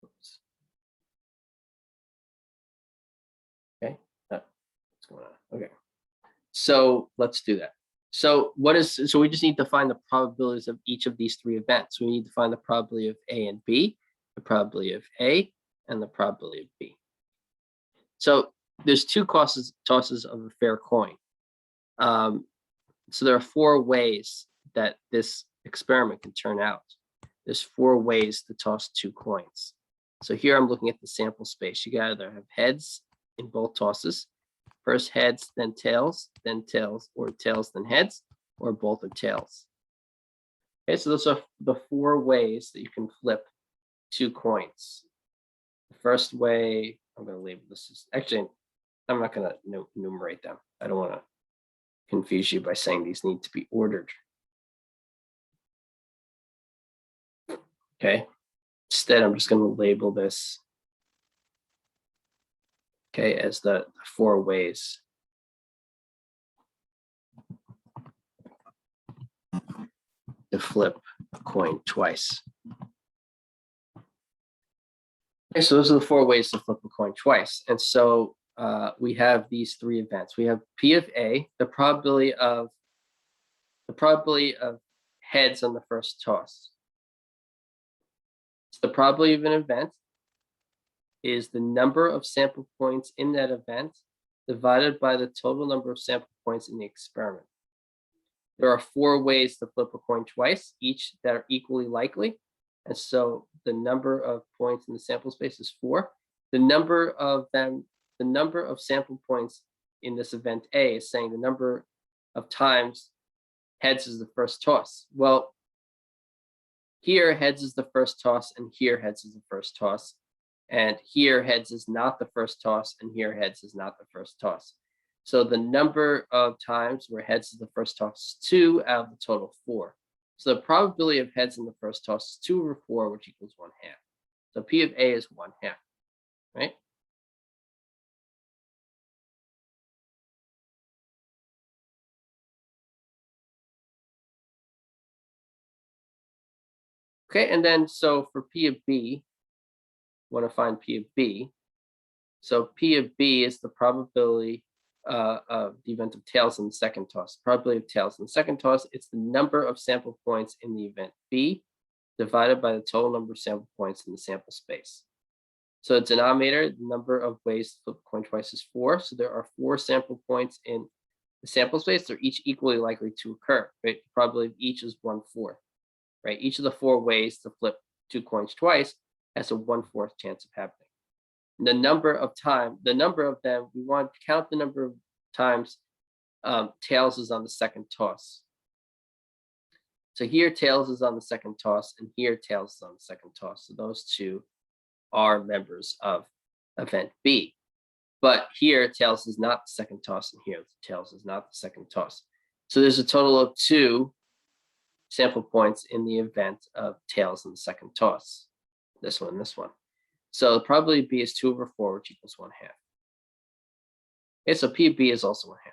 Oops. Okay, what's going on? Okay, so let's do that. So so we just need to find the probabilities of each of these three events. We need to find the probability of A and B, the probability of A, and the probability of B. So there's two tosses of a fair coin. So there are 4 ways that this experiment can turn out. There's 4 ways to toss 2 coins. So here I'm looking at the sample space. You gotta either have heads in both tosses, first heads, then tails, or tails, then heads, or both are tails. Okay, so those are the 4 ways that you can flip 2 coins. The first way, I'm going to label this as, actually, I'm not going to enumerate them. I don't want to confuse you by saying these need to be ordered. Okay, instead, I'm just going to label this, okay, as the 4 ways. To flip a coin twice. Okay, so those are the 4 ways to flip a coin twice. And so we have these 3 events. We have P of A, the probability of heads on the first toss. The probability of an event is the number of sample points in that event divided by the total number of sample points in the experiment. There are 4 ways to flip a coin twice, each that are equally likely. And so the number of points in the sample space is 4. The number of sample points in this event A is saying the number of times heads is the first toss. Well, here heads is the first toss, and here heads is the first toss. And here heads is not the first toss, and here heads is not the first toss. So the number of times where heads is the first toss is 2 out of the total 4. So the probability of heads in the first toss is 2 over 4, which equals 1/2. So P of A is 1/2, right? Okay, and then so for P of B, want to find P of B. So P of B is the probability of the event of tails in the second toss. Probability of tails in the second toss, it's the number of sample points in the event B divided by the total number of sample points in the sample space. So the denominator, the number of ways to flip a coin twice is 4. So there are 4 sample points in the sample space. They're each equally likely to occur, right? The probability of each is 1/4, right? Each of the 4 ways to flip 2 coins twice has a 1/4 chance of happening. The number of them, we want to count the number of times tails is on the second toss. So here tails is on the second toss, and here tails is on the second toss. So those 2 are members of event B. But here tails is not the second toss, and here tails is not the second toss. So there's a total of 2 sample points in the event of tails in the second toss. This one and this one. So the probability of B is 2 over 4, which equals 1/2. Okay, so P of B is also 1/2.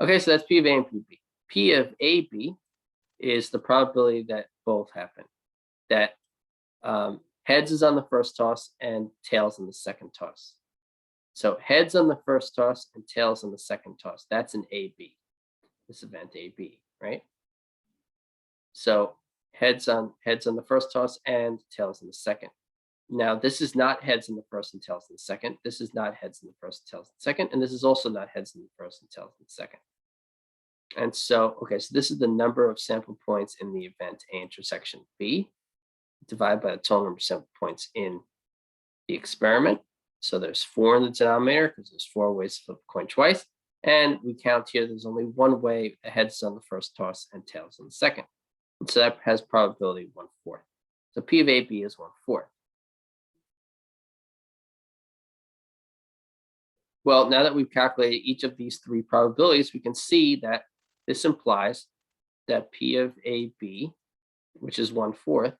Okay, so that's P of A and P of B. P of AB is the probability that both happen. That heads is on the first toss and tails on the second toss. So heads on the first toss and tails on the second toss. That's an AB, this event AB, right? So heads on the first toss and tails on the second. Now, this is not heads in the first and tails in the second. This is not heads in the first and tails in the second. And this is also not heads in the first and tails in the second. And so, okay, so this is the number of sample points in the event A intersection B divided by the total number of sample points in the experiment. So there's 4 in the denominator because there's 4 ways to flip a coin twice. And we count here, there's only one way, the heads on the first toss and tails on the second. And so that has probability 1/4. So P of AB is 1/4. Well, now that we've calculated each of these 3 probabilities, we can see that this implies that P of AB, which is 1/4,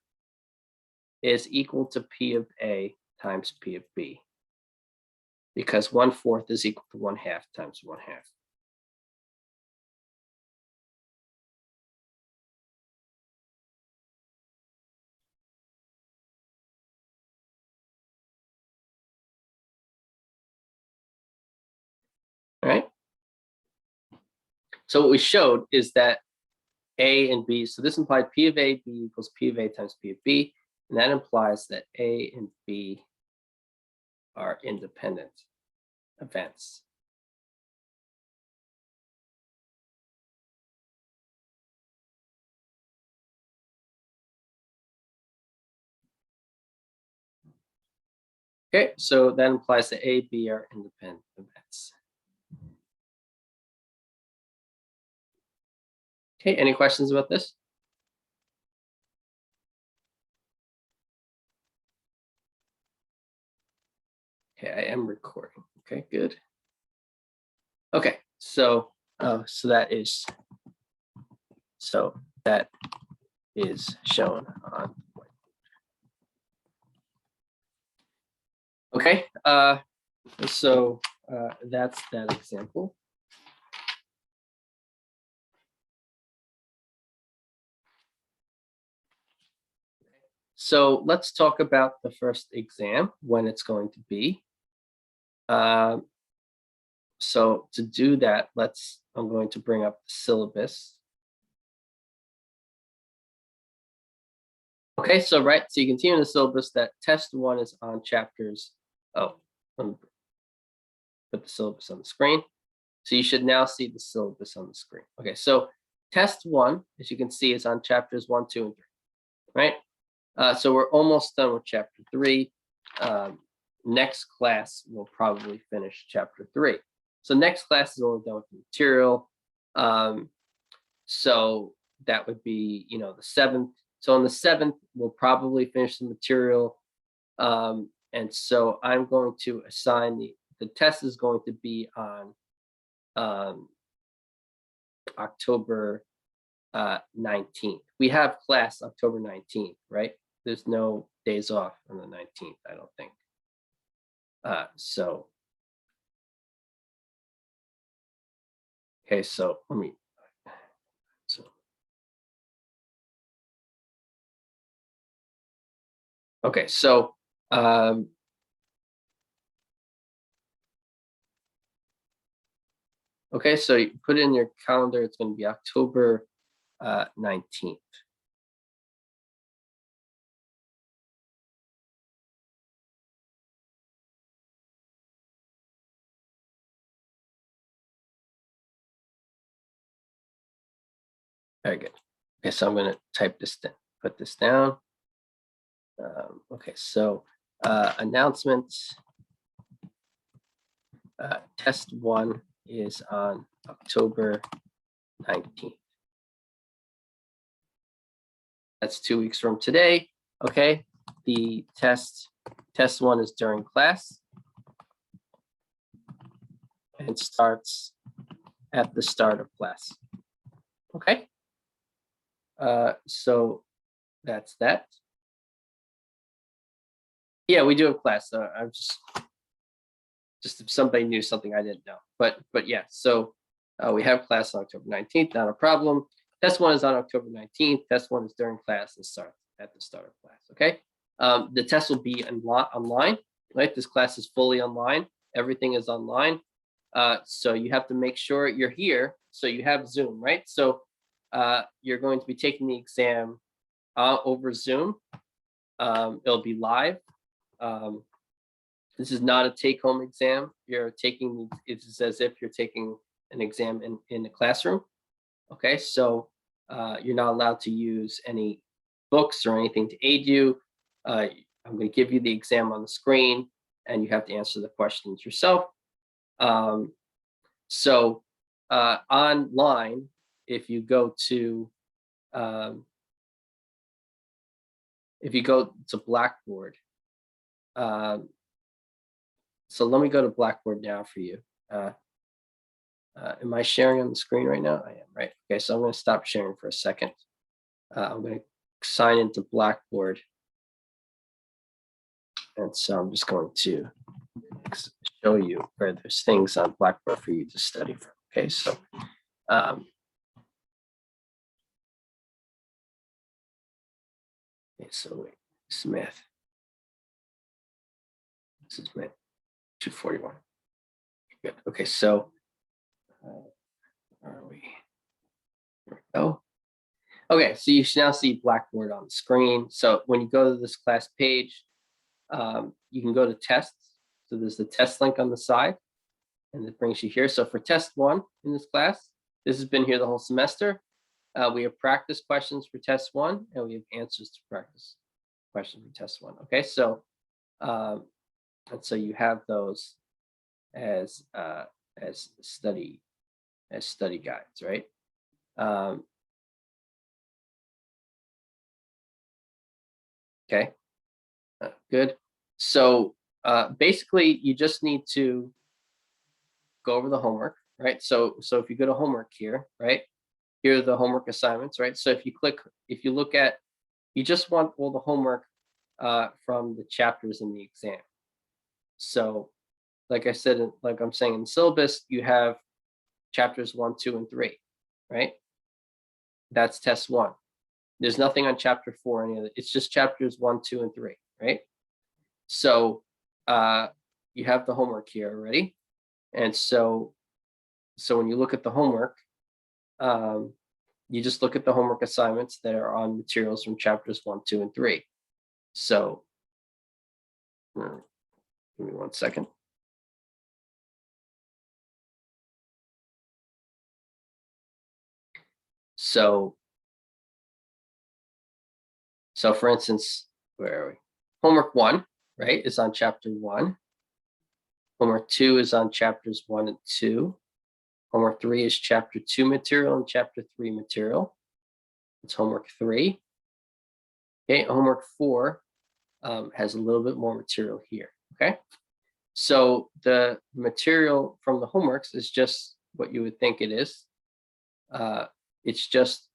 is equal to P of A times P of B. Because 1/4 is equal to 1/2 times 1/2. All right. So what we showed is that A and B, so this implied P of A, B equals P of A times P of B, and that implies that A and B are independent events. Okay, so that implies that A, B are independent events. Okay, any questions about this? Okay, I am recording. Okay, good. Okay, so that is shown on. Okay, so that's that example. So let's talk about the first exam, when it's going to be. So to do that, I'm going to bring up the syllabus. Okay, so you continue in the syllabus that test 1 is on chapters. Oh, let me put the syllabus on the screen. So you should now see the syllabus on the screen. Okay, so test 1, as you can see, is on chapters 1, 2, and 3, right? So we're almost done with chapter 3. Next class, we'll probably finish chapter 3. So next class is only done with the material. So that would be, the 7th. So on the 7th, we'll probably finish the material. And so I'm going to assign the test is going to be on October 19th. We have class October 19th, right? There's no days off on the 19th, I don't think. Okay, so let me. Okay, so okay, so you put it in your calendar. It's going to be October 19th. Very good. Okay, so I'm going to type this down, put this down. Okay, so announcements. Test 1 is on October 19th. That's 2 weeks from today. Okay, the test 1 is during class and starts at the start of class. Okay, so that's that. Yeah, we do have class. I'm just if somebody knew something I didn't know, but yeah. So we have class on October 19th. Not a problem. Test 1 is on October 19th. Test 1 is during class and starts at the start of class. Okay. The test will be online. Right. This class is fully online. Everything is online. So you have to make sure you're here. So you have Zoom, right? So you're going to be taking the exam over Zoom. It'll be live. This is not a take-home exam. It's as if you're taking an exam in the classroom. Okay, so you're not allowed to use any books or anything to aid you. I'm going to give you the exam on the screen, and you have to answer the questions yourself. So online, if you go to Blackboard, so let me go to Blackboard now for you. Am I sharing on the screen right now? I am, right? Okay, so I'm going to stop sharing for a second. I'm going to sign into Blackboard. And so I'm just going to show you where there's things on Blackboard for you to study from. Okay, so okay, so wait, Smith. This is Smith, 241. Good. Okay, so where are we? There we go. Okay, so you should now see Blackboard on the screen. So when you go to this class page, you can go to tests. So there's the test link on the side, and it brings you here. So for test 1 in this class, this has been here the whole semester. We have practice questions for test 1, and we have answers to practice questions for test 1. Okay, so and so you have those as study guides, right? Okay, good. So basically, you just need to go over the homework, right? So if you go to homework here, right? Here are the homework assignments, right? So if you look at, you just want all the homework from the chapters in the exam. So like I said, like I'm saying in the syllabus, you have chapters 1, 2, and 3, right? That's test 1. There's nothing on chapter 4, any of it. It's just chapters 1, 2, and 3, right? So you have the homework here already. And so when you look at the homework, you just look at the homework assignments that are on materials from chapters 1, 2, and 3. So give me 1 second. So for instance, where are we? Homework 1, right, is on chapter 1. Homework 2 is on chapters 1 and 2. Homework 3 is chapter 2 material and chapter 3 material. It's homework 3. Okay, homework 4 has a little bit more material here. Okay, so the material from the homeworks is just what you would think it is. It's just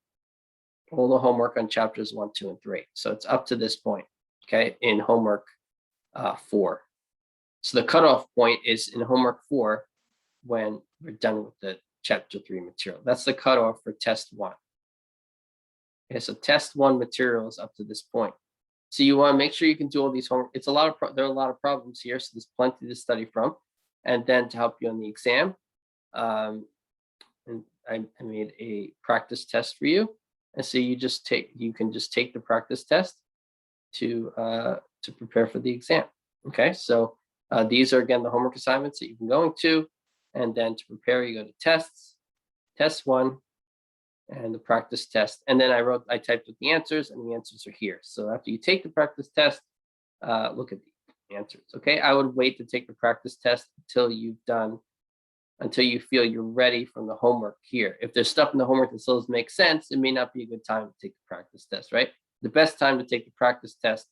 all the homework on chapters 1, 2, and 3. So it's up to this point, okay, in homework 4. So the cutoff point is in homework 4 when we're done with the chapter 3 material. That's the cutoff for test 1. Okay, so test 1 material is up to this point. So you want to make sure you can do all these homework. It's a lot of there are a lot of problems here, so there's plenty to study from. And then to help you on the exam, and I made a practice test for you. And so you can just take the practice test to prepare for the exam. Okay, so these are again the homework assignments that you've been going to, and then to prepare you go to tests, test 1, and the practice test. And then I typed with the answers, and the answers are here. So after you take the practice test, look at the answers. Okay, I would wait to take the practice test until you feel you're ready from the homework here. If there's stuff in the homework that still doesn't make sense, it may not be a good time to take the practice test, right? The best time to take the practice test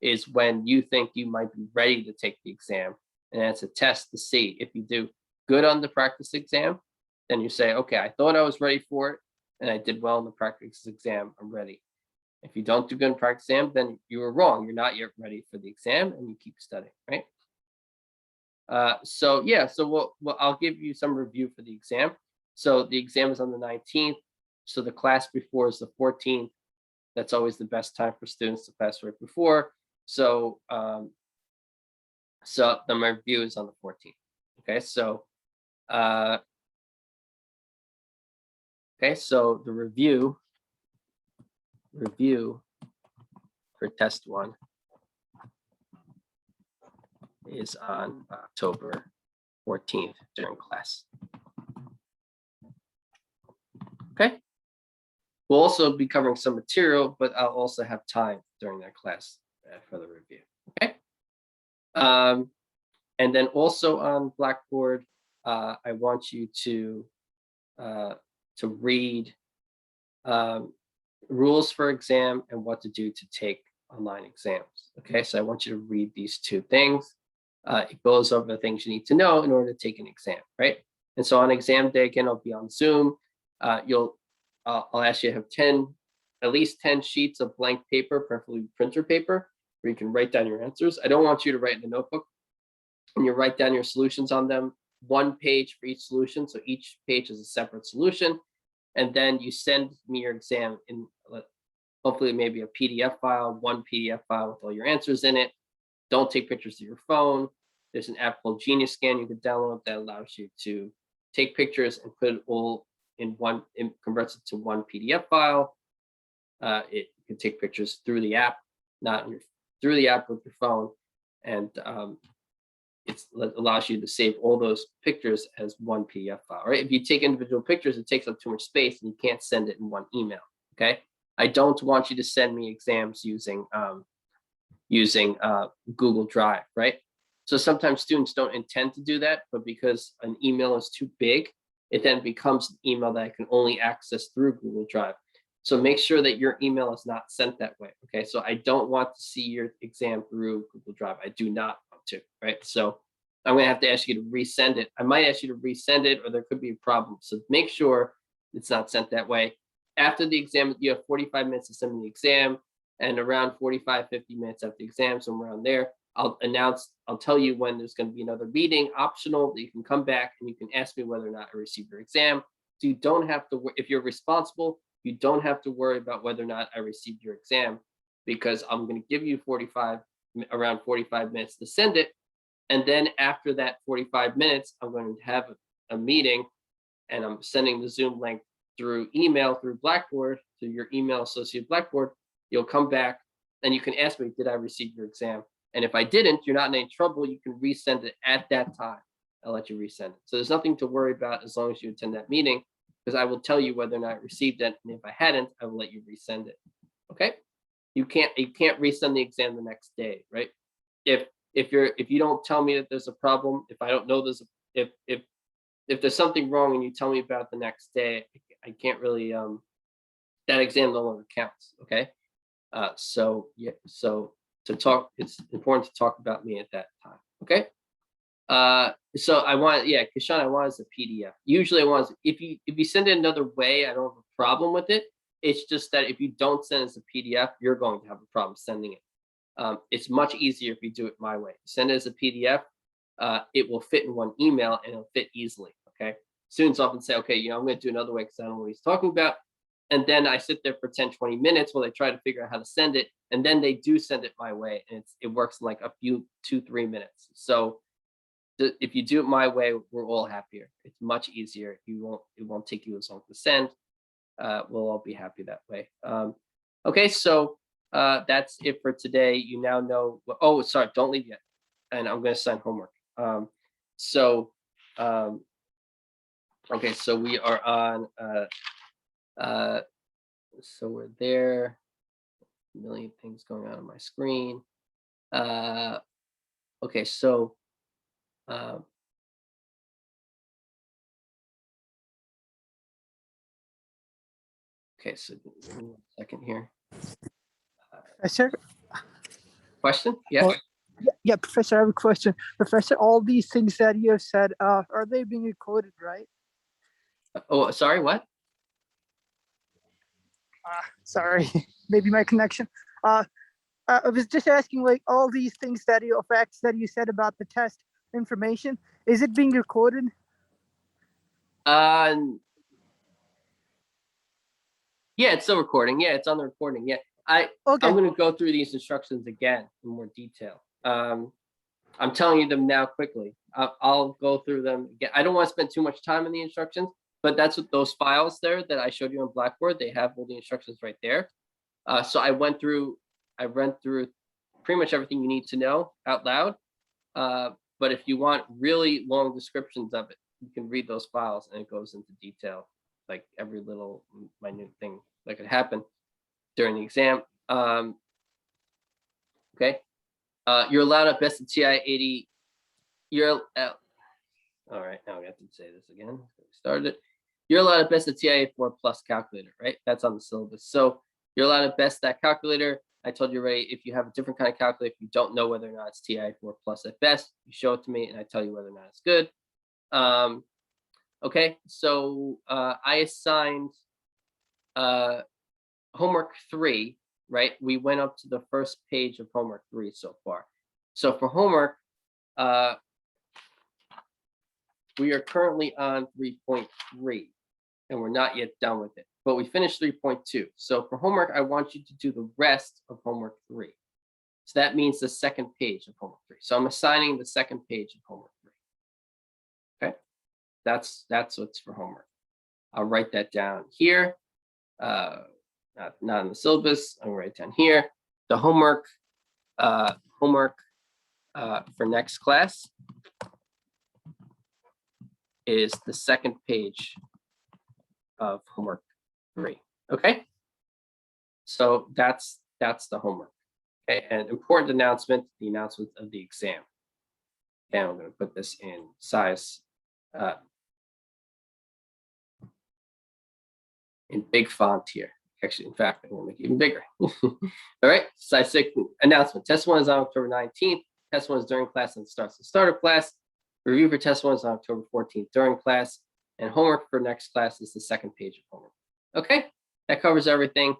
is when you think you might be ready to take the exam. And it's a test to see if you do good on the practice exam, then you say, okay, I thought I was ready for it, and I did well in the practice exam, I'm ready. If you don't do good in practice exam, then you were wrong. You're not yet ready for the exam, and you keep studying, right? So I'll give you some review for the exam. So the exam is on the 19th. So the class before is the 14th. That's always the best time for students to class right before. So the review is on the 14th. Okay, so so the review for test 1 is on October 14th during class. Okay. We'll also be covering some material, but I'll also have time during that class for the review. Okay. And then also on Blackboard, I want you to read rules for exam and what to do to take online exams. Okay, so I want you to read these 2 things. It goes over the things you need to know in order to take an exam, right? And so on exam day, again, I'll be on Zoom. I'll ask you to have at least 10 sheets of blank paper, preferably printer paper, where you can write down your answers. I don't want you to write in a notebook. And you write down your solutions on them, 1 page for each solution. So each page is a separate solution. And then you send me your exam in hopefully maybe a PDF file, 1 PDF file with all your answers in it. Don't take pictures of your phone. There's an app called Genius Scan you can download that allows you to take pictures and put it all in one, and converts it to 1 PDF file. You can take pictures through the app, through the app with your phone, and it allows you to save all those pictures as 1 PDF file. Right? If you take individual pictures, it takes up too much space, and you can't send it in 1 email. Okay, I don't want you to send me exams using Google Drive, right? So sometimes students don't intend to do that, but because an email is too big, it then becomes an email that I can only access through Google Drive. So make sure that your email is not sent that way, okay? So I don't want to see your exam through Google Drive. I do not want to, right? So I'm gonna have to ask you to resend it. I might ask you to resend it, or there could be a problem. So make sure it's not sent that way. After the exam, you have 45 minutes to send me the exam, and around 45, 50 minutes after the exam, somewhere around there, I'll tell you when there's going to be another meeting, optional, that you can come back and you can ask me whether or not I received your exam. So you don't have to, if you're responsible, you don't have to worry about whether or not I received your exam, because I'm going to give you around 45 minutes to send it. And then after that 45 minutes, I'm going to have a meeting, and I'm sending the Zoom link through email, through Blackboard, to your email associated Blackboard. You'll come back and you can ask me, did I receive your exam? And if I didn't, you're not in any trouble. You can resend it at that time. I'll let you resend it. So there's nothing to worry about as long as you attend that meeting, because I will tell you whether or not I received it. And if I hadn't, I will let you resend it. Okay? You can't resend the exam the next day, right? If you don't tell me that there's a problem, if I don't know if there's something wrong and you tell me about the next day, I can't really that exam no longer counts. Okay. So yeah, so to talk, it's important to talk about me at that time. Okay. So I want, yeah, Kishan, I want it as a PDF. Usually I want, if you send it another way, I don't have a problem with it. It's just that if you don't send it as a PDF, you're going to have a problem sending it. It's much easier if you do it my way. Send it as a PDF. It will fit in one email and it'll fit easily. Okay. Students often say, okay, I'm going to do another way because I don't know what he's talking about. And then I sit there for 10, 20 minutes while they try to figure out how to send it. And then they do send it my way. And it works in like a few, 2-3 minutes. So if you do it my way, we're all happier. It's much easier. It won't take you as long to send. We'll all be happy that way. Okay, so that's it for today. You now know. Oh, sorry, don't leave yet. And I'm going to assign homework. Okay, so we are on. So we're there. A million things going on my screen. Okay, so. Okay, so give me 1 second here. Professor? Question? Yeah. Yeah, Professor, I have a question. Professor, all these things that you have said, are they being recorded, right? Oh, sorry, what? Sorry, maybe my connection. I was just asking, like, all these things that facts that you said about the test information, is it being recorded? Yeah, it's still recording. Yeah, it's on the recording. Yeah, Okay. I'm going to go through these instructions again in more detail. I'm telling you them now quickly. I'll go through them again. I don't want to spend too much time on the instructions, but that's what those files there that I showed you on Blackboard, they have all the instructions right there. So I went through pretty much everything you need to know out loud. But if you want really long descriptions of it, you can read those files and it goes into detail, like every little minute thing that could happen during the exam. Okay. You're allowed at best a TI 80. All right, now we have to say this again. We started it. You're allowed at best a TI 84 plus calculator, right? That's on the syllabus. So you're allowed at best that calculator. I told you already, if you have a different kind of calculator, if you don't know whether or not it's TI 4 plus at best, you show it to me and I tell you whether or not it's good. Okay, so I assigned homework 3, right? We went up to the first page of homework 3 so far. So for homework, we are currently on 3.3 and we're not yet done with it, but we finished 3.2. So for homework, I want you to do the rest of homework 3. So that means the second page of homework 3. So I'm assigning the second page of homework 3. Okay, that's what's for homework. I'll write that down here. Not in the syllabus. I'm gonna write down here. The homework for next class is the second page of homework 3. Okay, so that's the homework. Okay, and important announcement, the announcement of the exam. And I'm going to put this in size in big font here. Actually, in fact, I'm going to make it even bigger. All right, size 6 announcement. Test 1 is on October 19th. Test 1 is during class and starts the start of class. Review for test 1 is on October 14th during class. And homework for next class is the second page of homework. Okay, that covers everything.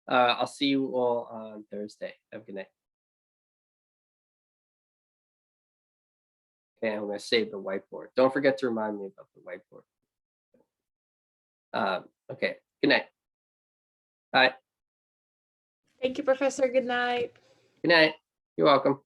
I'll see you all on Thursday. Have a good night. Okay, I'm going to save the whiteboard. Don't forget to remind me about the whiteboard. Okay, good night. Bye. Thank you, Professor. Good night. Good night. You're welcome.